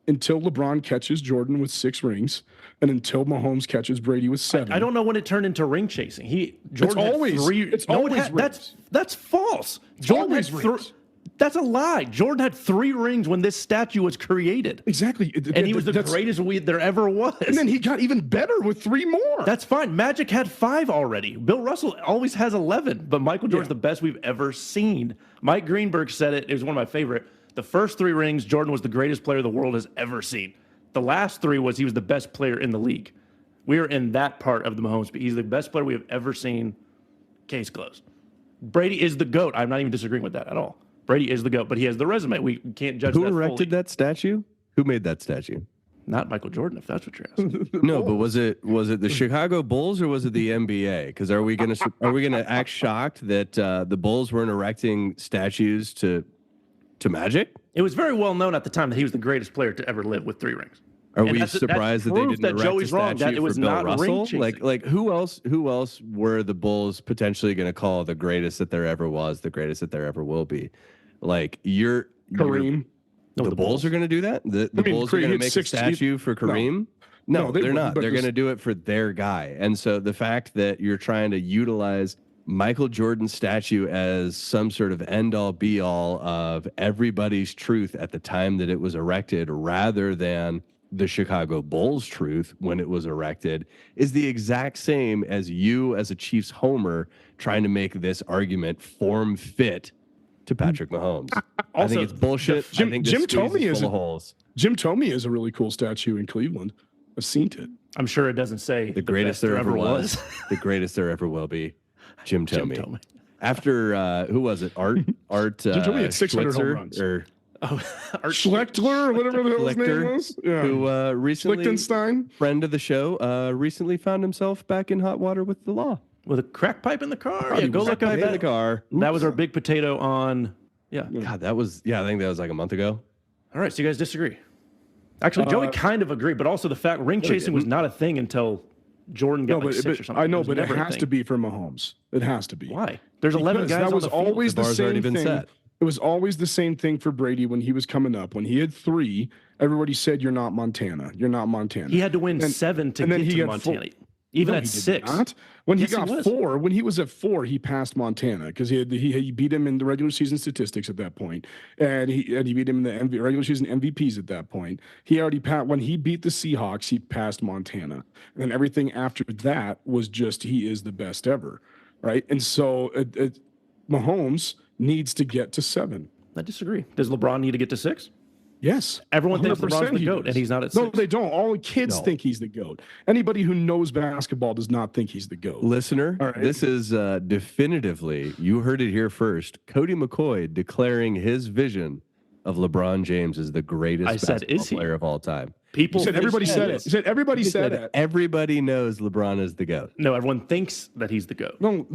Until LeBron catches Jordan with 6 rings, and until Mahomes catches Brady with 7. I don't know when it turned into ring chasing. Jordan had always- 3. it's always rings. That's false. Jordan always had rings. That's a lie. Jordan had 3 rings when this statue was created. Exactly. And he was the greatest there ever was. And then he got even better with 3 more. That's fine. Magic had 5 already. Bill Russell always has 11, but Michael Jordan's the best we've ever seen. Mike Greenberg said it. It was one of my favorite. The first 3 rings, Jordan was the greatest player the world has ever seen. The last 3 was he was the best player in the league. We are in that part of the Mahomes. He's the best player we have ever seen. Case closed. Brady is the GOAT. I'm not even disagreeing with that at all. Brady is the GOAT, but he has the resume. We can't judge Who that erected fully. that statue? Who made that statue? Not Michael Jordan, if that's what you're asking. No, but was it the Chicago Bulls or was it the NBA? Because are we gonna act shocked that the Bulls weren't erecting statues to Magic? It was very well known at the time that he was the greatest player to ever live with 3 rings. Are And we that's surprised that they proof didn't that erect Joey's a wrong, statue that it was for Bill not ring Russell? chasing. Like who else were the Bulls potentially going to call the greatest that there ever was, the greatest that there ever will be? Like Kareem. No, the Bulls are going to do that. The Bulls are going to make a statue for Kareem. No, they're not. They're going to do it for their guy. And so the fact that you're trying to utilize Michael Jordan's statue as some sort of end-all be-all of everybody's truth at the time that it was erected, rather than the Chicago Bulls' truth when it was erected, is the exact same as you as a Chiefs homer trying to make this argument form fit to Patrick Mahomes. I think it's bullshit. I think Jim Thome is full of holes. Jim Thome is a really cool statue in Cleveland. I've seen it. I'm sure it doesn't say the greatest there ever was, the greatest there ever will be. Jim Thome. After who was it? Art Jim Thome had 600 home runs. Or Schlechtler, or whatever the hell his name was. Yeah. Who recently, Lichtenstein, friend of the show, recently found himself back in hot water with the law. With a crack pipe in the car? Yeah, go look at in the car. That was our big potato on, God, that was, I think that was like a month ago. All right, so you guys disagree. Actually, Joey kind of agreed, but also the fact ring chasing was not a thing until Jordan got 6 or something. I know, but it has to be for Mahomes. It has to be. Why? There's 11 guys that was on the field. always the same thing. Set. It was always the same thing for Brady when he was coming up. When he had 3, everybody said, "You're not Montana. You're not Montana." He had to win 7 to get to Montana. Even at 6. When he got 4, when he was at 4, he passed Montana because he beat him in the regular season statistics at that point, and he beat him in the regular season MVPs at that point. He already passed when he beat the Seahawks. He passed Montana, and then everything after that was just he is the best ever, right? And so Mahomes needs to get to 7. I disagree. Does LeBron need to get to 6? Yes. Everyone thinks LeBron's the GOAT, and he's not at 6. No, they don't. All kids think he's the GOAT. Anybody who knows basketball does not think he's the GOAT. Listener, right. This is definitively, you heard it here first, Cody McCoy declaring his vision of LeBron James as the greatest basketball player of all time. People said everybody said it. He said everybody said it. Everybody knows LeBron is the GOAT. No, everyone thinks that he's the GOAT. No.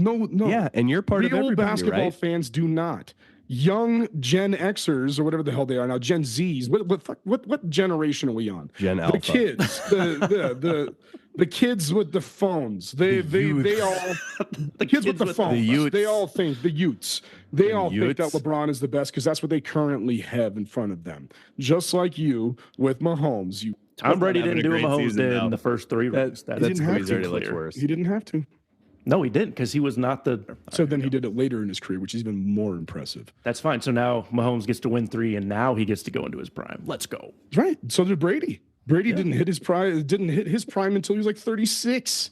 Yeah, and you're part of everybody, basketball right? fans do not. Young Gen Xers or whatever the hell they are now, Gen Zs. What generation are we on? Gen Alpha. The kids, the kids with the phones. They all the kids with the phones. They all think the Utes. They all think that LeBron is the best because that's what they currently have in front of them. Just like you with Mahomes. Tom Brady didn't do what Mahomes did in the first 3 rings. That's worse. He didn't have to. No, he didn't because he was not the. So then he did it later in his career, which is even more impressive. That's fine. So now Mahomes gets to win 3, and now he gets to go into his prime. Let's go. Right. So did Brady. Brady didn't hit his prime. Didn't hit his prime until he was like 36.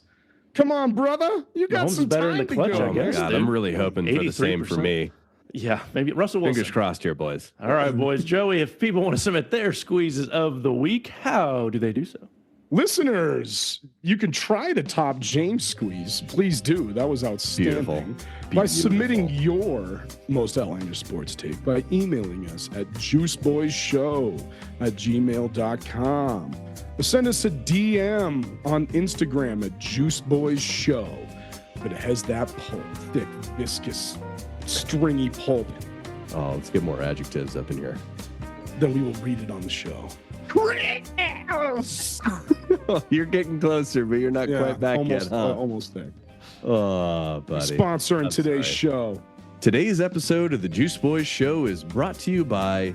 Come on, brother. You got Mahomes some is better time in the clutch, to go. I guess. God, I'm really hoping for the same for me. Yeah, maybe Russell Wilson. Fingers crossed here, boys. All right, boys. Joey, if people want to submit their squeezes of the week, how do they do so? Listeners, you can try to top James' squeeze. Please do. That was outstanding. By submitting your most outlandish sports take by emailing us at juiceboyshow@gmail.com. Or send us a DM on Instagram at juiceboysshow. But it has that pulp, thick, viscous, stringy pulp. Oh, let's get more adjectives up in here. Then we will read it on the show. You're getting closer, but you're not quite back almost, yet, huh? almost there. Oh, buddy. Sponsoring I'm today's sorry. show. Today's episode of the Juice Boys Show is brought to you by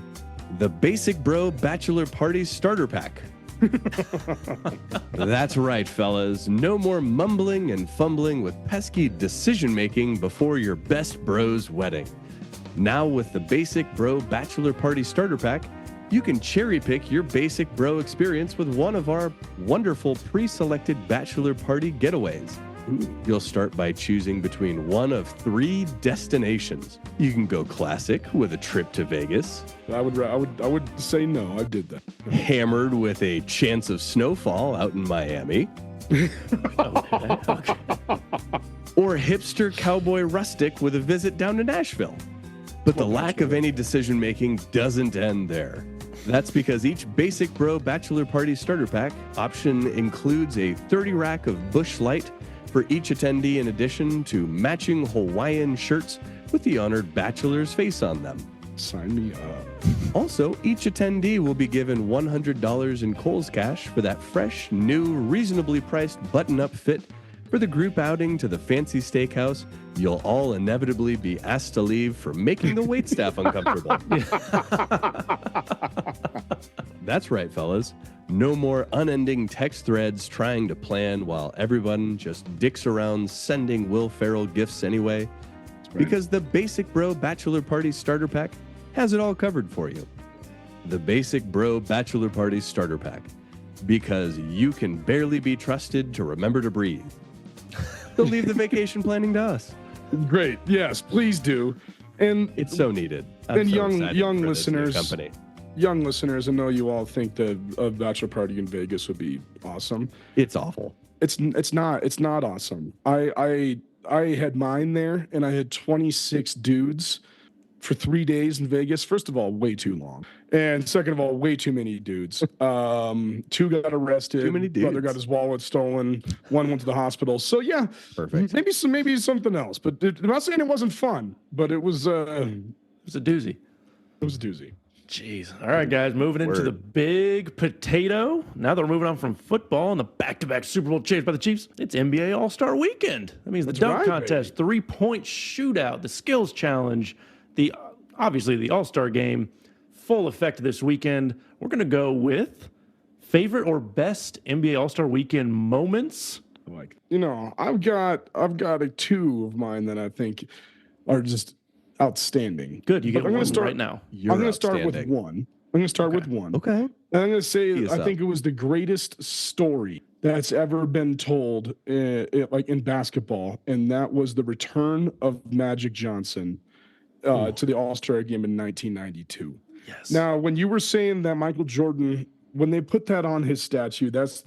the Basic Bro Bachelor Party Starter Pack. That's right, fellas. No more mumbling and fumbling with pesky decision-making before your best bro's wedding. Now with the Basic Bro Bachelor Party Starter Pack, you can cherry-pick your Basic Bro experience with one of our wonderful pre-selected bachelor party getaways. You'll start by choosing between one of 3 destinations. You can go classic with a trip to Vegas, I would say no. I did that. hammered with a chance of snowfall out in Miami, Okay. or hipster cowboy rustic with a visit down to Nashville. But the lack of any decision making doesn't end there. That's because each Basic Bro Bachelor Party Starter Pack option includes a 30 rack of Busch Light for each attendee, in addition to matching Hawaiian shirts with the honored bachelor's face on them. Sign me up. Also, each attendee will be given $100 in Kohl's cash for that fresh, new, reasonably priced button-up fit for the group outing to the fancy steakhouse you'll all inevitably be asked to leave for making the waitstaff uncomfortable. That's right, fellas. No more unending text threads trying to plan while everyone just dicks around sending Will Ferrell gifts anyway. Because the Basic Bro Bachelor Party Starter Pack has it all covered for you. The Basic Bro Bachelor Party Starter Pack. Because you can barely be trusted to remember to breathe. They'll leave the vacation planning to us. Great. Yes, please do. And It's so needed. I'm And so young excited for this new listeners, company. young listeners, I know you all think that a bachelor party in Vegas would be awesome. It's awful. It's not awesome. I had mine there, and I had 26 dudes for 3 days in Vegas. First of all, way too long, and second of all, way too many dudes. 2 got arrested. Too many Brother dudes. got his wallet stolen. 1 went to the hospital. So yeah, Perfect. maybe something else. But I'm not saying it wasn't fun, but it was It was a doozy. it was a doozy. Jeez. All right, guys, moving into the big potato. Now that we're moving on from football and the back-to-back Super Bowl changed by the Chiefs, it's NBA All-Star Weekend. That means the dunk right, contest, three-point shootout, the skills challenge, obviously the All-Star game, full effect this weekend. We're going to go with favorite or best NBA All-Star Weekend moments. Like, I've got 2 of mine that I think are just outstanding. Good, you But get I'm gonna one start- right now. You're I'm going to start with outstanding. one. I'm going to start with one. Okay. And I'm going to say Tee us I up. think it was the greatest story that's ever been told, like in basketball, and that was the return of Magic Johnson to the All-Star game in 1992. Yes. Now, when you were saying that Michael Jordan, when they put that on his statue, that's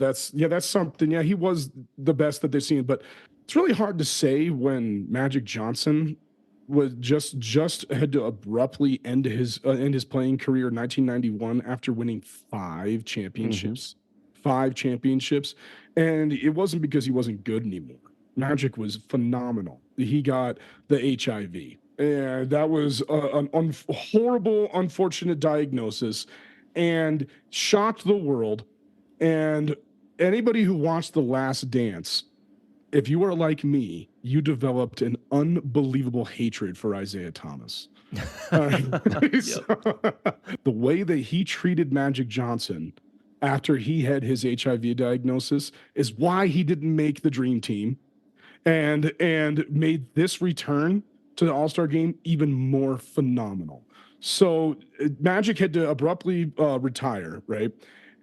something. Yeah, he was the best that they've seen, but it's really hard to say when Magic Johnson was just had to abruptly end his playing career in 1991 after winning 5 championships. 5 championships, and it wasn't because he wasn't good anymore. Magic was phenomenal. He got the HIV. And that was a horrible, unfortunate diagnosis and shocked the world. And anybody who watched The Last Dance, if you are like me, you developed an unbelievable hatred for Isaiah Thomas. The way that he treated Magic Johnson after he had his HIV diagnosis is why he didn't make the dream team and made this return to the All-Star game even more phenomenal. So Magic had to abruptly retire, right?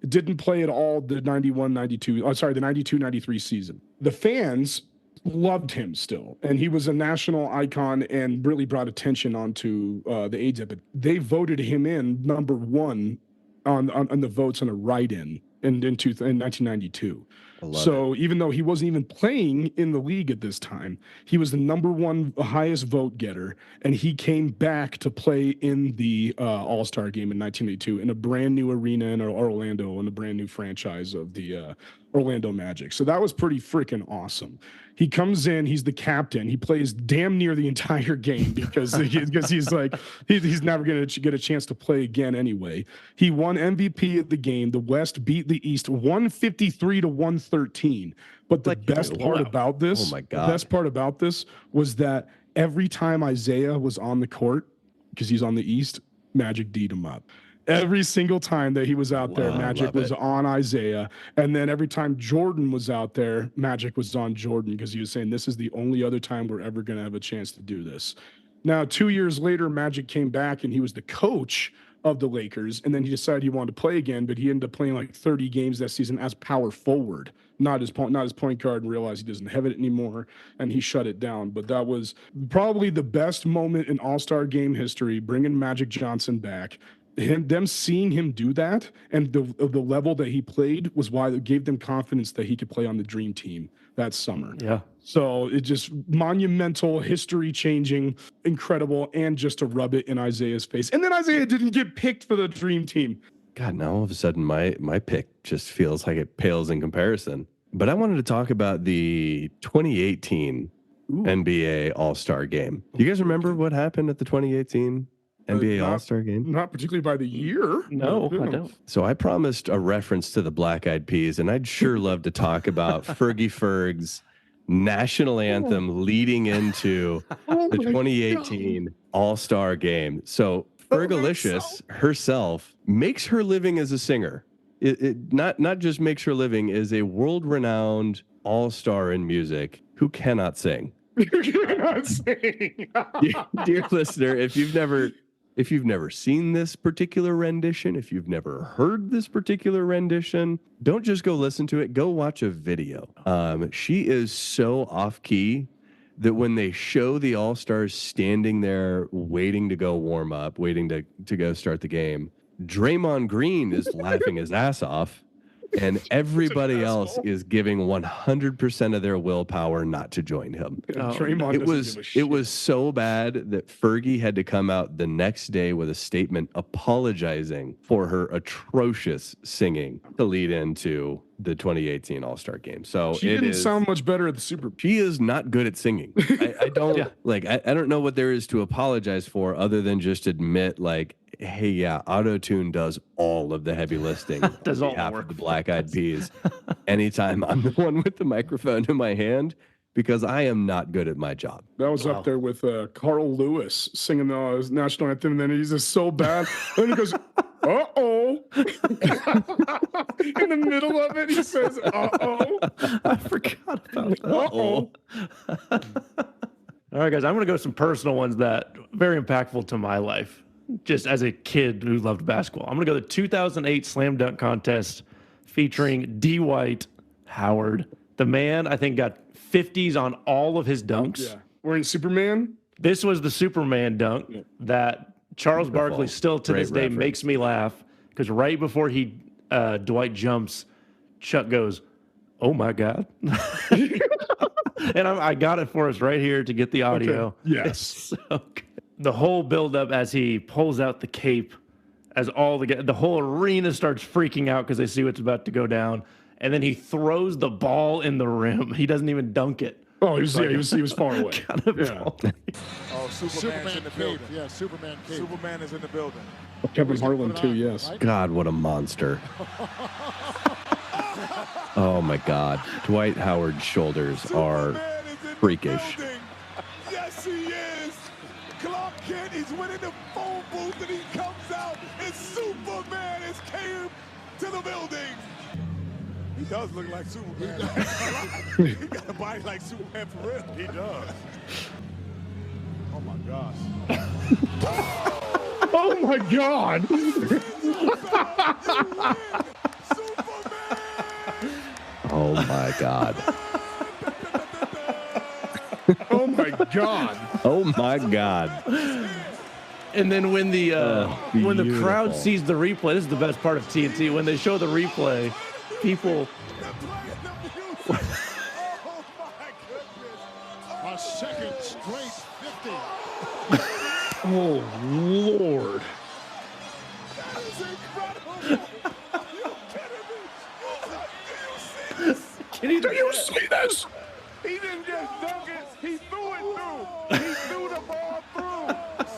Didn't play at all the 92-93 season. The fans loved him still, and he was a national icon and really brought attention onto the AIDS epidemic. They voted him in number 1 on the votes on a write-in in 1992. So even though he wasn't even playing in the league at this time, he was the #1 highest vote getter, and he came back to play in the All-Star game in 1982 in a brand new arena in Orlando, in a brand new franchise of the Orlando Magic. So that was pretty freaking awesome. He comes in, he's the captain. He plays damn near the entire game because he's like he's never going to get a chance to play again anyway. He won MVP of the game. The West beat the East 153-113. But the best part about this, the best part about this was that every time Isaiah was on the court, because he's on the East, Magic D'd him up. Every single time that he was out there, Magic was on Isaiah. And then every time Jordan was out there, Magic was on Jordan, because he was saying, this is the only other time we're ever going to have a chance to do this. Now, 2 years later, Magic came back and he was the coach of the Lakers. And then he decided he wanted to play again, but he ended up playing like 30 games that season as power forward, not his point guard, and realized he doesn't have it anymore. And he shut it down. But that was probably the best moment in All-Star game history, bringing Magic Johnson back. Them seeing him do that and the level that he played was why it gave them confidence that he could play on the dream team that summer. Yeah. So it just monumental, history changing, incredible, and just to rub it in Isaiah's face. And then Isaiah didn't get picked for the dream team. God, now all of a sudden my pick just feels like it pales in comparison. But I wanted to talk about the 2018 NBA All-Star game. You guys remember what happened at the 2018 NBA All-Star game? Not particularly by the year. No, I don't. So I promised a reference to the Black Eyed Peas, and I'd sure love to talk about Fergie Ferg's national anthem leading into the 2018 All-Star game. So Fergalicious herself makes her living as a singer. It not just makes her living, is a world-renowned all-star in music who cannot sing. Dear listener, if you've never seen this particular rendition, if you've never heard this particular rendition, don't just go listen to it. Go watch a video. She is so off key that when they show the All-Stars standing there waiting to go warm up, waiting to go start the game, Draymond Green is laughing his ass off. And everybody else is giving 100% of their willpower not to join him. It was so bad that Fergie had to come out the next day with a statement apologizing for her atrocious singing to lead into the 2018 All-Star game. So she didn't sound much better at the Super Bowl. She is not good at singing. I don't I don't know what there is to apologize for other than just admit like, hey, yeah, auto-tune does all of the heavy lifting. Does all the work. The Black Eyed Peas. Anytime I'm the one with the microphone in my hand, because I am not good at my job. That was up there with Carl Lewis singing the national anthem, and then he's just so bad. Then he goes, uh-oh. In the middle of it, he says, uh-oh. I forgot about that. Uh-oh. All right, guys, I'm going to go with some personal ones that very impactful to my life, just as a kid who loved basketball. I'm going to go to the 2008 Slam Dunk Contest featuring D. Howard. The man, I think, got 50s on all of his dunks. Yeah. Wearing Superman? This was the Superman dunk that Charles Barkley still to this day makes me laugh, because right before Dwight jumps, Chuck goes, "Oh my God." And I got it for us right here to get the audio. Okay. Yes. It's so good. The whole buildup as he pulls out the cape, as the whole arena starts freaking out because they see what's about to go down, and then he throws the ball in the rim. He doesn't even dunk it. Oh, he was far away. Oh, Superman's in the building. Yeah, Superman cape. Superman is in the building. Kevin Harlan too, yes. God, what a monster. Oh my God. Dwight Howard's shoulders are freakish. Yes, he is. Clark Kent is winning the phone booth and he comes out and Superman has came to the building. He does look like Superman. He got a body like Superman for real. He does. Oh my gosh. Oh my God. Oh my God. Oh my God. Oh my God. And then when the crowd sees the replay, this is the best part of TNT. When they show the replay, people Oh, my goodness. A second straight 50. Oh, Lord. That is incredible. Are you kidding me? Do you see this? Can he Do you see this? He didn't just dunk it. He threw it through. He threw the ball through.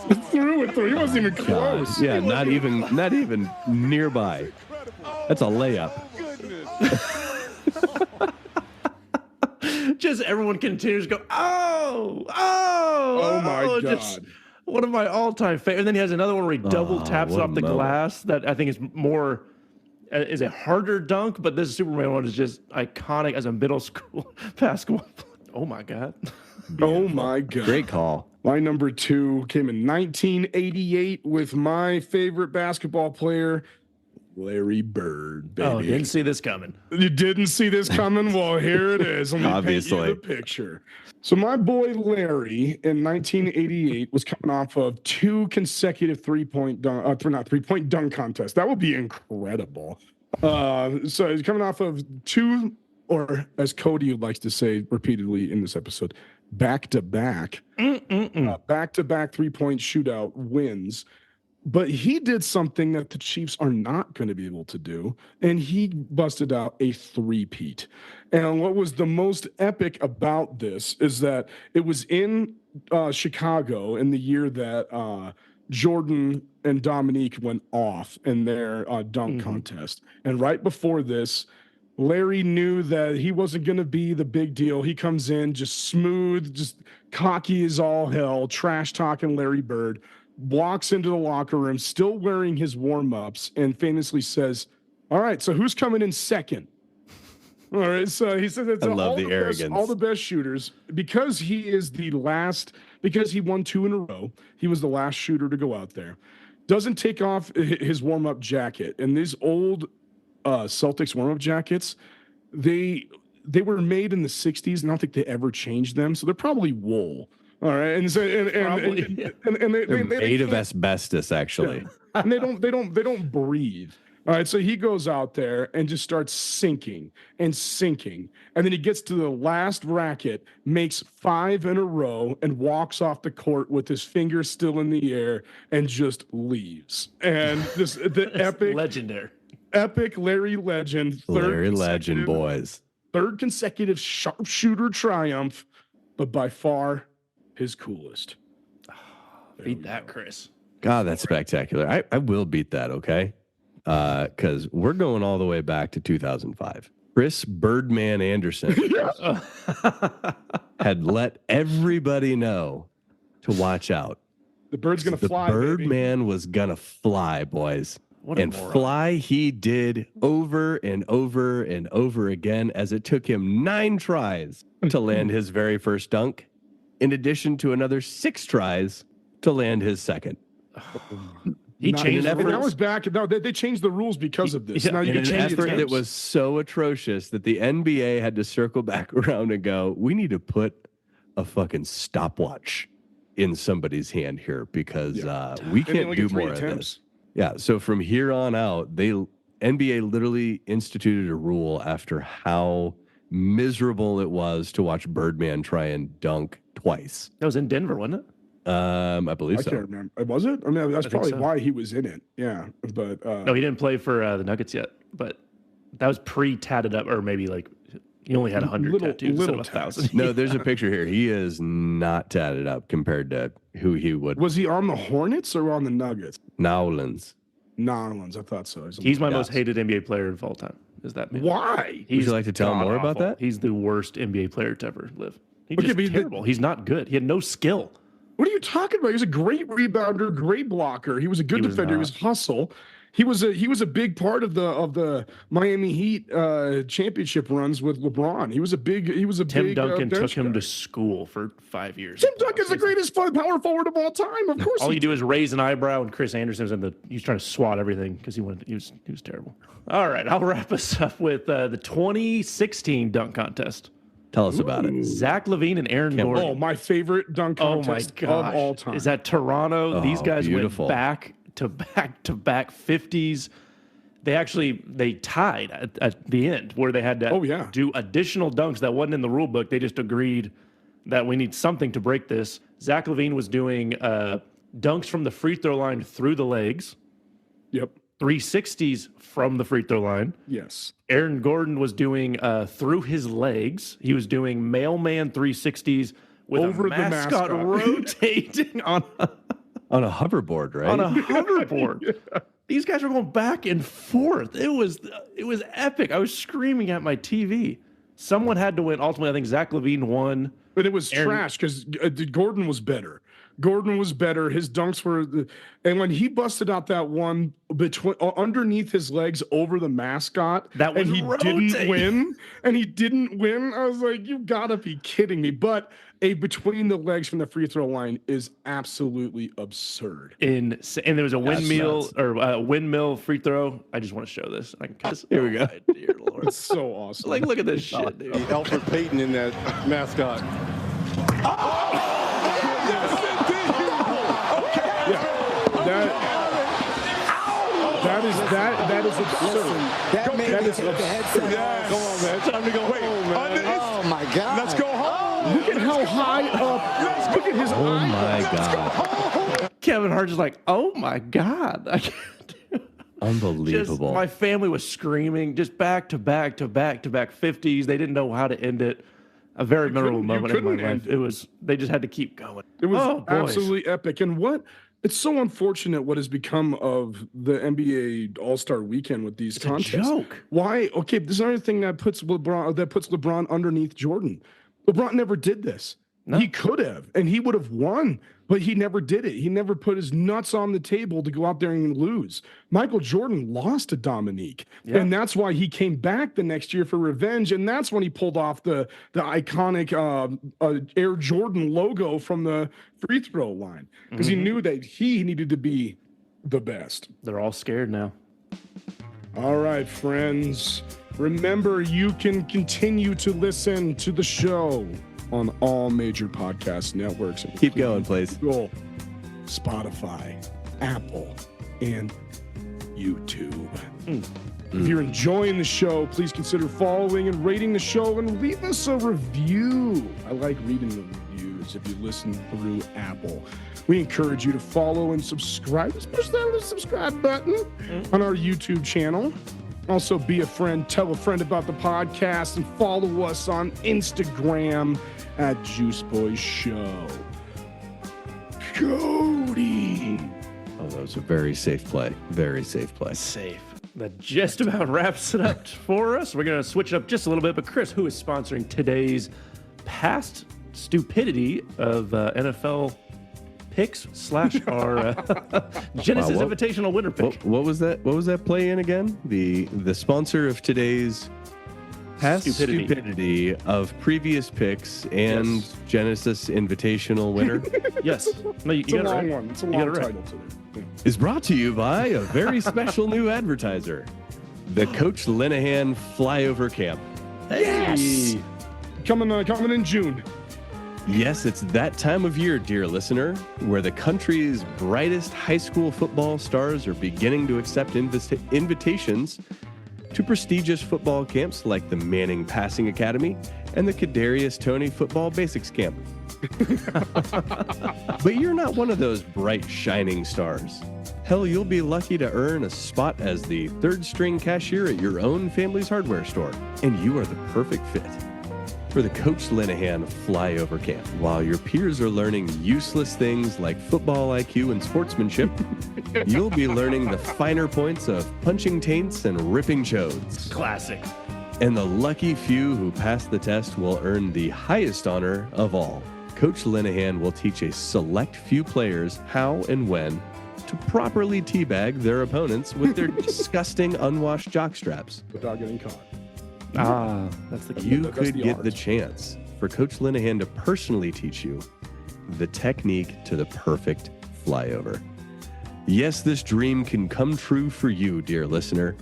He threw it through. He wasn't even God. close. Yeah, not even nearby. That's a layup. Just everyone continues to go, oh my just God. one of my all-time favorite. And then he has another one where he double taps what a off the moment. glass that I think is more, is a harder dunk, but this Superman one is just iconic as a middle school basketball player. Oh my God. Oh, my God. Great call. My number 2 came in 1988 with my favorite basketball player, Larry Bird, baby. Oh, didn't see this coming. You didn't see this coming? Well, here it is. Let me Obviously. paint you the picture. So my boy Larry in 1988 was coming off of 2 consecutive three-point dunk contests. That would be incredible. So he's coming off of 2, or as Cody likes to say repeatedly in this episode, back-to-back 3-point shootout wins. But he did something that the Chiefs are not going to be able to do, and he busted out a three-peat. And what was the most epic about this is that it was in Chicago in the year that Jordan and Dominique went off in their dunk contest. And right before this, Larry knew that he wasn't going to be the big deal. He comes in just smooth, just cocky as all hell, trash talking Larry Bird, walks into the locker room, still wearing his warm-ups, and famously says, "All right, so who's coming in second?" All right, so he says it's I love the best, arrogance. all the best shooters, because he is the last, because he won 2 in a row. He was the last shooter to go out there. Doesn't take off his warm-up jacket. And these old Celtics warm-up jackets, they were made in the 60s, and I don't think they ever changed them, so they're probably wool. All right, and so and They're made of asbestos, actually. yeah. And they don't breathe. All right, so he goes out there and just starts sinking, and then he gets to the last racket, makes 5 in a row, and walks off the court with his fingers still in the air, and just leaves. And the epic Larry Legend, Boys. third consecutive sharpshooter triumph, but by far his coolest. Beat that, Chris. God, that's spectacular. I will beat that, okay? Because we're going all the way back to 2005. Chris Birdman Anderson had let everybody know to watch out. The bird's going to fly. The Birdman was going to fly, boys. And moron. fly he did over and over and over again, as it took him 9 tries to land his very first dunk, in addition to another 6 tries to land his second. He changed the And that rules. was back. No, they changed the rules because of this. Yeah, Now you In can an change effort it. that was so atrocious that the NBA had to circle back around and go, we need to put a fucking stopwatch in somebody's hand here, because we can't do more of this. Yeah, so from here on out, NBA literally instituted a rule after how miserable it was to watch Birdman try and dunk twice. That was in Denver, wasn't it? I believe I so. can't remember. Was it? I mean, that's think probably so. why he was in it. Yeah, but No, he didn't play for the Nuggets yet, but that was pre-tatted up, or maybe like he only had 100 tattoos instead of 1,000. No, there's a picture here. He is not tatted up compared to who he would. was he on the Hornets or on the Nuggets? Nowlands. Nolans, I thought so. He's my most hated NBA player of all time. Is that man? Why? Would you like to tell more about god-awful. that? He's the worst NBA player to ever live. He's Okay, just but he- terrible. He's not good. He had no skill. What are you talking about? He was a great rebounder, great blocker. He was a good He was defender. He not. was hustle. He was a big part of the Miami Heat championship runs with LeBron. He was a big Tim Duncan took bench him guy. to school for 5 years. Tim Duncan's the greatest power forward of all time. Of course. All he you do is raise an eyebrow, and Chris Anderson was he was trying to swat everything because he was terrible. All right, I'll wrap us up with the 2016 dunk contest. Tell us about it. Zach LaVine and Aaron Gordon. Oh, my favorite dunk Oh my contest gosh! of all time. Is that Toronto? Oh, These guys beautiful. went back to back 50s. they tied at the end where they had to do additional dunks that wasn't in the rule book. They just agreed that we need something to break this. Zach LaVine was doing dunks from the free throw line through the legs. Yep. 360s from the free throw line. Yes. Aaron Gordon was doing through his legs. He was doing mailman 360s with over a mascot rotating on a hoverboard, right? On a hoverboard. Yeah. These guys were going back and forth. It was epic. I was screaming at my TV. Someone had to win. Ultimately, I think Zach LaVine won. But it was trash because Gordon was better. Gordon was better. His dunks were, and when he busted out that one between underneath his legs over the mascot, and he didn't win. I was like, you gotta be kidding me! But a between the legs from the free throw line is absolutely absurd. And there was a windmill free throw. I just want to show this. Here we go. Dear Lord, it's so awesome. Like, look at this shit, dude. Alfred Payton in that mascot. That is absurd. That is absurd. Yes. Come on, man. Time to go home, man. Oh my God. Let's go home. Look at how high up. Look at his Oh eye. my God. Kevin Hart is like, oh my God. I can't do it. Unbelievable. My family was screaming just back to back to back to back 50s. They didn't know how to end it. A very memorable moment in my life. They just had to keep going. It was absolutely epic. And it's so unfortunate what has become of the NBA All-Star Weekend with these contests. A joke. Why? Okay, there's another thing that puts LeBron underneath Jordan. LeBron never did this. No. He could have, and he would have won, but he never did it. He never put his nuts on the table to go out there and lose. Michael Jordan lost to Dominique, and that's why he came back the next year for revenge, and that's when he pulled off the iconic Air Jordan logo from the free throw line, because he knew that he needed to be the best. They're all scared now. All right, friends. Remember, you can continue to listen to the show on all major podcast networks. Keep going, please. Google, Spotify, Apple, and YouTube. If you're enjoying the show, please consider following and rating the show and leave us a review. I like reading the reviews if you listen through Apple. We encourage you to follow and subscribe. Just push that little subscribe button on our YouTube channel. Also, be a friend, tell a friend about the podcast, and follow us on Instagram at Juice Boys Show. Cody. Oh, that was a very safe play. Very safe play. Safe. That just about wraps it up for us. We're going to switch it up just a little bit. But Chris, who is sponsoring today's past stupidity of NFL picks / our Genesis Invitational winner pick? What was that? What was that play in again? The sponsor of today's past stupidity of previous picks and Genesis Invitational winner. Yes. No, you It's a got it long right. one. It's a long title today. Yeah. Is brought to you by a very special new advertiser, the Coach Linehan Flyover Camp. Yes! Coming in June. Yes, it's that time of year, dear listener, where the country's brightest high school football stars are beginning to accept invitations to prestigious football camps like the Manning Passing Academy and the Kadarius Toney Football Basics Camp. But you're not one of those bright, shining stars. Hell, you'll be lucky to earn a spot as the third-string cashier at your own family's hardware store, and you are the perfect fit for the Coach Linehan Flyover Camp. While your peers are learning useless things like football IQ and sportsmanship, you'll be learning the finer points of punching taints and ripping chodes. Classic. And the lucky few who pass the test will earn the highest honor of all. Coach Linehan will teach a select few players how and when to properly teabag their opponents with their disgusting unwashed jockstraps. Without getting caught. That's the key. You could get the chance for Coach Linehan to personally teach you the technique to the perfect flyover. Yes, this dream can come true for you, dear listener,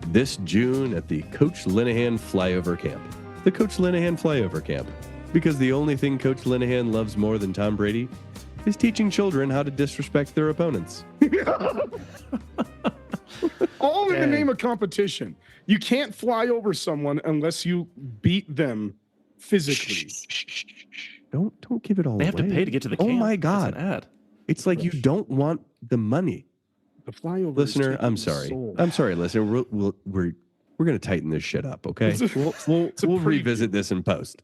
this June at the Coach Linehan Flyover Camp. The Coach Linehan Flyover Camp. Because the only thing Coach Linehan loves more than Tom Brady is teaching children how to disrespect their opponents. All in the Dang. name of competition. You can't fly over someone unless you beat them physically. Don't give it all They away. have to pay to get to the camp. Oh my That's God. an ad. It's like you don't want the money. The flyover. Listener, I'm sorry. I'm sorry, listener. We're going to tighten this shit up, okay? We'll preview. revisit this in post.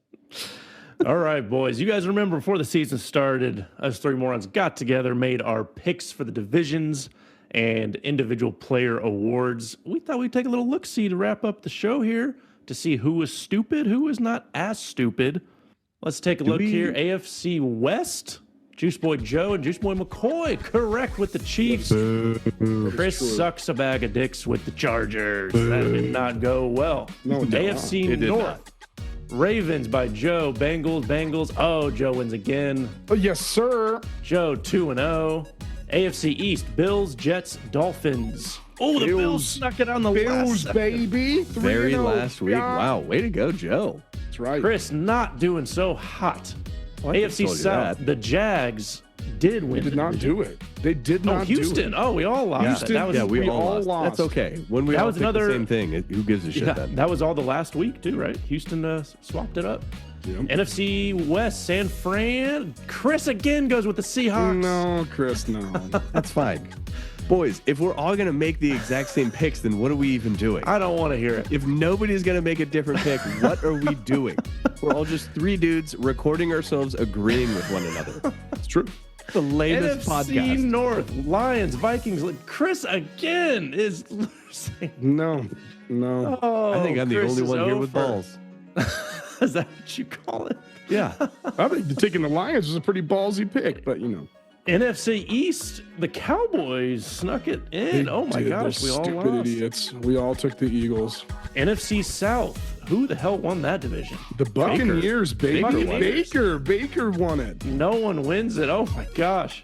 All right, boys. You guys remember before the season started, us three morons got together, made our picks for the divisions and individual player awards. We thought we'd take a little look-see to wrap up the show here to see who was stupid, who was not as stupid. Let's take a look here. AFC West. Juice Boy Joe and Juice Boy McCoy correct with the Chiefs. Chris sucks a bag of dicks with the Chargers. That did not go well. No, it did AFC not. It did North. Ravens by Joe. Bengals. Oh, Joe wins again. Oh, yes, sir. Joe 2-0. AFC East. Bills, Jets, Dolphins. Oh, the Bills snuck it on the Bills, last. baby. Very 3-0. last week. Yeah. Wow. Way to go, Joe. That's right. Chris not doing so hot. Well, I AFC told you South. that. The Jags did win. They did not do it. They did Oh, not Houston. do it. Oh, we all lost. Houston, That was, Yeah, we We all all lost. lost. That's okay. When we That all was pick another- the same thing, who gives a shit yeah, then? that was all the last week too, right? Houston swapped it up. Yep. NFC West, San Fran. Chris again goes with the Seahawks. No, Chris, no. That's fine. Boys, if we're all going to make the exact same picks, then what are we even doing? I don't want to hear it. If nobody's going to make a different pick, what are we doing? We're all just three dudes recording ourselves agreeing with one another. It's true. The latest NFC podcast. North, Lions, Vikings. Chris again is losing. No. Oh, I think I'm the Chris only is one here with over. balls. Is that what you call it? Yeah. I think taking the Lions was a pretty ballsy pick, but NFC East, the Cowboys snuck it in. they Oh my did. gosh, They're we all stupid lost. idiots. We all took the Eagles. NFC South, who the hell won that division? The Buccaneers, baby. Baker. Baker won it. No one wins it. Oh my gosh.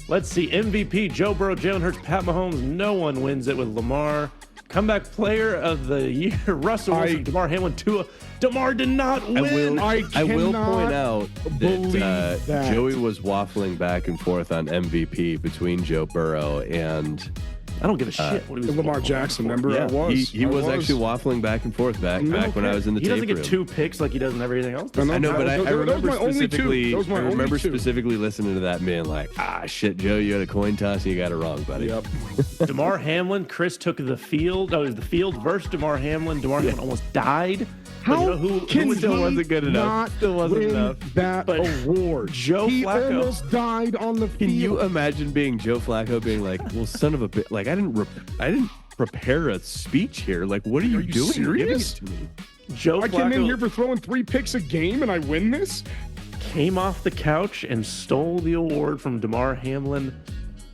Let's see. MVP, Joe Burrow, Jalen Hurts, Pat Mahomes. No one wins it with Lamar. Comeback player of the year, Russell Wilson, DeMar Hamlin, Tua. DeMar did not win. I will cannot point out believe that that. Joey was waffling back and forth on MVP between Joe Burrow and I don't give a shit what he was Lamar waffling Jackson, for. remember? I was. he I was actually waffling back and forth back when I was in the He doesn't tape get room. 2 picks like he does in everything else. I know, but I Those were remember my only two. specifically. Those were my I only remember two. specifically listening to that and being like, shit, Joe, you had a coin toss and you got it wrong, buddy. Yep. DeMar Hamlin, Chris took the field. Oh, it was the field versus DeMar Hamlin. DeMar Hamlin almost died. But you know who still he wasn't good enough. not Still wasn't win enough. that But award? Joe he Flacco- almost died on the field. Can you imagine being Joe Flacco being like, well, son of a bitch, like I didn't prepare a speech here. Like, what are you doing? serious? Giving it to me? Joe I came in here Flacco for throwing 3 picks a game and I win this? came off the couch and stole the award from DeMar Hamlin.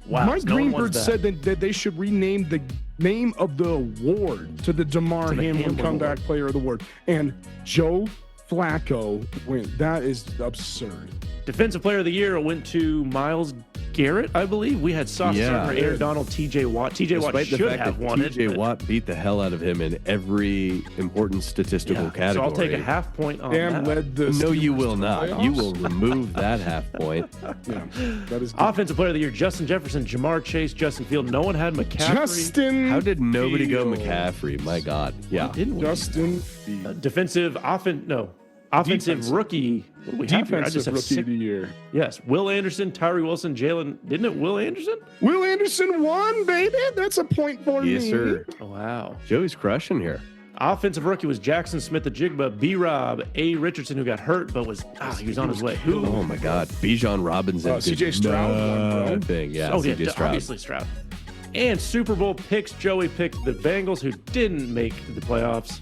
Wow, Mike no one Greenberg wants that. said that they should rename the name of the award to the DeMar To the Hamlin Hamlin Comeback Award. Player of the Award. And Joe Flacco went. That is absurd. Defensive Player of the Year went to Myles Garrett, I believe. We had Sauce Yeah. Turner, Aaron Donald, TJ Watt. TJ Watt Despite the should fact have that won it. TJ but- Watt beat the hell out of him in every important statistical Yeah, category. so I'll take a half point on Cam that. led the No, you Steelers will to not. playoffs. You will remove that half point. Yeah, that is Offensive Player of the Year, Justin Jefferson, Jamar Chase, Justin Field. No one had McCaffrey. Justin. How did nobody go Fields. McCaffrey? My God. Yeah. Didn't we? Justin Fields. Offensive Defensive. rookie. What do we have here? I just Defensive have Rookie 6. of the Year. Yes, Will Anderson, Tyree Wilson, Jalen. Didn't it Will Anderson? Will Anderson won, baby. That's a point for Yes, me. sir. Oh, wow. Joey's crushing here. Offensive rookie was Jackson Smith, the Jigba, B-Rob, A. Richardson, who got hurt, but he was on his way. Who? Oh my God. Bijan Robinson. did CJ Stroud won, bro. nothing. Yeah, Oh, yeah, CJ Stroud. obviously Stroud. And Super Bowl picks, Joey picked the Bengals, who didn't make the playoffs.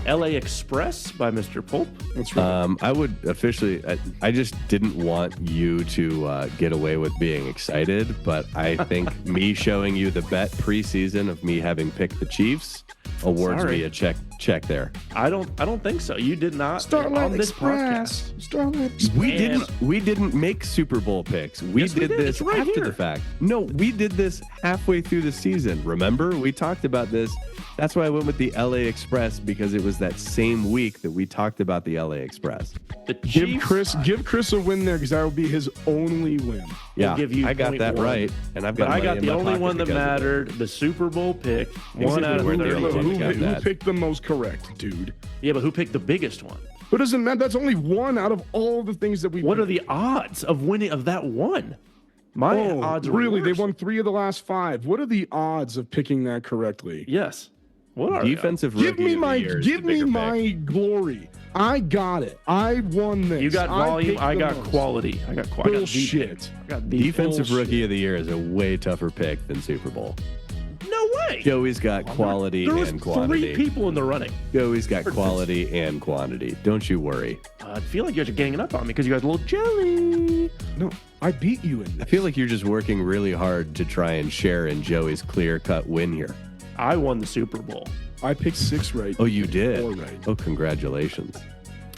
LA Express by Mr. Pulp. That's right. I would officially, I just didn't want you to get away with being excited, but I think me showing you the bet preseason of me having picked the Chiefs awards Sorry. me a check check there. I don't think so. You did not Starlight on this Express. podcast. Starlight Express. We didn't make Super Bowl picks. We Yes, we did did. this It's right after here. the fact. No, we did this halfway through the season. Remember? We talked about this. That's why I went with the LA Express, because it was that same week that we talked about the LA Express. The Give Chiefs, Chris a win there, because that will be his only win. Yeah, give you I got that 0.1. right, and I've got. but I money got in the my only pocket one that because of it. mattered. The Super Bowl pick. One out of we're the 30. only one that got Who that. picked the most correct, dude? Yeah, but who picked the biggest one? But doesn't matter. That's only one out of all the things that we. What are the odds of winning of that one? My odds are really? They worse. won 3 of the last 5. What are the odds of picking that correctly? Yes. What are they? Defensive Give rookie me of the my year is the give me bigger my pick. glory. I got it. I won this. You got volume. picked I the got most. quality. I got quality. Bullshit. I got the Defensive Bullshit. rookie of the year is a way tougher pick than Super Bowl. No way. Joey's got quality There was and quantity. 3 people in the running. Joey's got quality and quantity. Don't you worry. I feel like you guys are ganging up on me because you guys are a little jelly. No, I beat you in I this. feel like you're just working really hard to try and share in Joey's clear-cut win here. I won the Super Bowl. I picked 6 right. Oh, you did? 4 right. Oh, congratulations.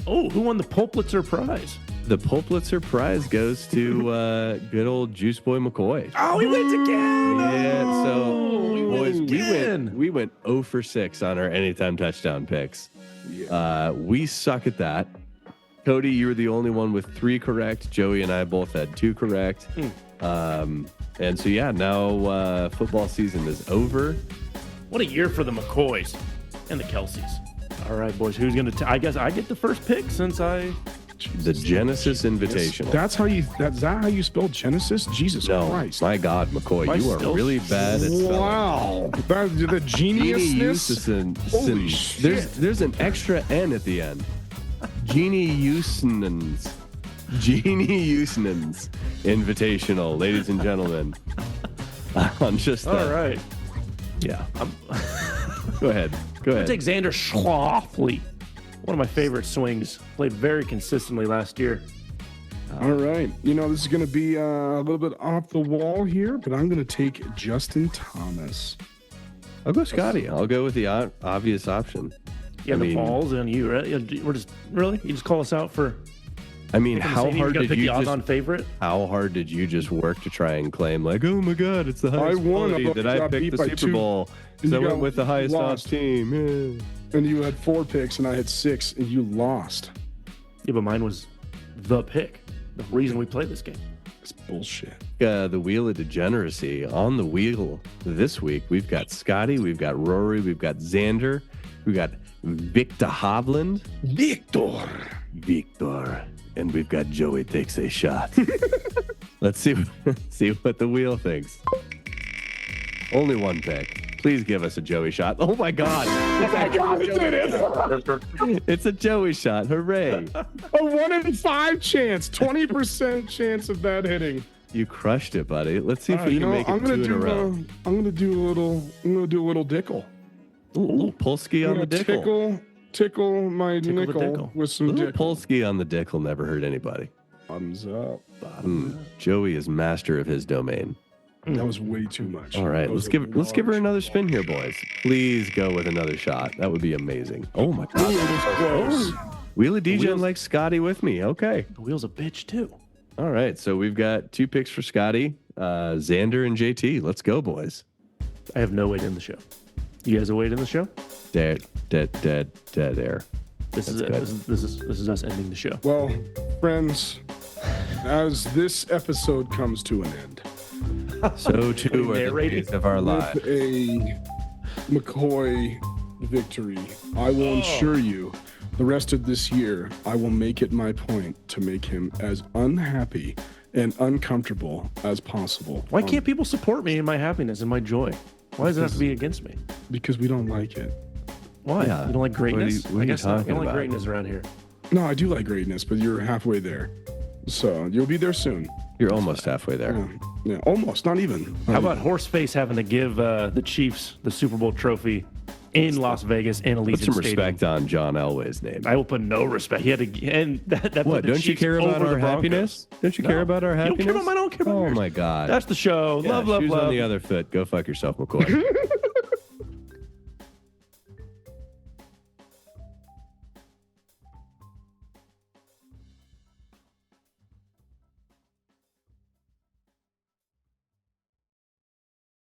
Oh, who won the Pulitzer Prize? The Pulitzer Prize goes to good old Juice Boy McCoy. Oh, he wins again. Yeah, so he boys, wins we again. went 0 for 6 on our anytime touchdown picks. We suck at that. Cody, you were the only one with 3 correct. Joey and I both had 2 correct. And so yeah, now football season is over. What a year for the McCoys and the Kelseys. All right, boys, who's going to I guess I get the first pick since I... The Genesis Invitational. That's how you. That's that how you spell Genesis? Jesus No, Christ! my God, McCoy, Am I you are still- really bad at spelling. Wow, the geniusness. Holy shit. There's an extra N at the end. Geniusn's Invitational, ladies and gentlemen. On just All right. Yeah. Go ahead. Go I ahead. take Xander Schauffele. One of my favorite swings. Played very consistently last year. All right, this is going to be a little bit off the wall here, but I'm going to take Justin Thomas. I'll go Scotty. I'll go with the obvious option. Yeah, I the mean- balls and you, right? We're just really you just call us out for I mean, picking the how same- hard gonna did pick you the odds-on just favorite? how hard did you just work to try and claim like, oh my God, it's the highest won. quality I that I got picked beat the by Super 2. Bowl And because I you went got with the highest odds lost. team. Yeah. And you had 4 picks, and I had 6, and you lost. Yeah, but mine was the pick. The reason we play this game. It's bullshit. The wheel of degeneracy on the wheel this week. We've got Scotty, we've got Rory, we've got Xander, we've got Victor Hovland, Victor, and we've got Joey takes a shot. Let's see what the wheel thinks. Only one pick. Please give us a Joey shot. Oh my God! It's a Joey shot. Hooray! A 1 in 5 chance, 20% chance of that hitting. You crushed it, buddy. Let's see if we can make it I'm 2 gonna in a row. I'm gonna do a little dickle. A little Polsky on the dickle. Tickle my Tickle the nickel dickle. with A some little dickle. Polsky on the dickle never hurt anybody. Thumbs up. Joey is master of his domain. That was way too much. All right, That was let's give her large. another spin here, boys. Please go with another shot. That would be amazing. Oh my Ooh, God! it was close. Wheelie DJ wheels- like Scotty with me. Okay. The wheel's a bitch too. All right, so we've got 2 picks for Scotty, Xander, and JT. Let's go, boys. I have no weight in the show. You guys have weight in the show? Dead air. This is it. good. This is us ending the show. Well, friends, as this episode comes to an end, So too are the Narrated. days of our lives. with a McCoy victory, I will ensure you the rest of this year, I will make it my point to make him as unhappy and uncomfortable as possible. Why can't people support me in my happiness and my joy? Why does it have to be against me? Because we don't like it. Why? Yeah. You don't like greatness? What are you I guess not. talking You don't like about? greatness around here. No, I do like greatness, but you're halfway there. So you'll be there soon. You're almost halfway there. Yeah, almost, not even. How about Horseface having to give the Chiefs the Super Bowl trophy in Las Vegas in Allegiant Put some Stadium? respect on John Elway's name. I will put no respect. He had to, and that put What? the Don't you Chiefs care about over our the Broncos. happiness? Don't you No. care about our You happiness? don't care about mine, I don't care about Oh yours. my God. That's the show. Yeah, love, love, shoes love. on the other foot. Go fuck yourself, McCoy.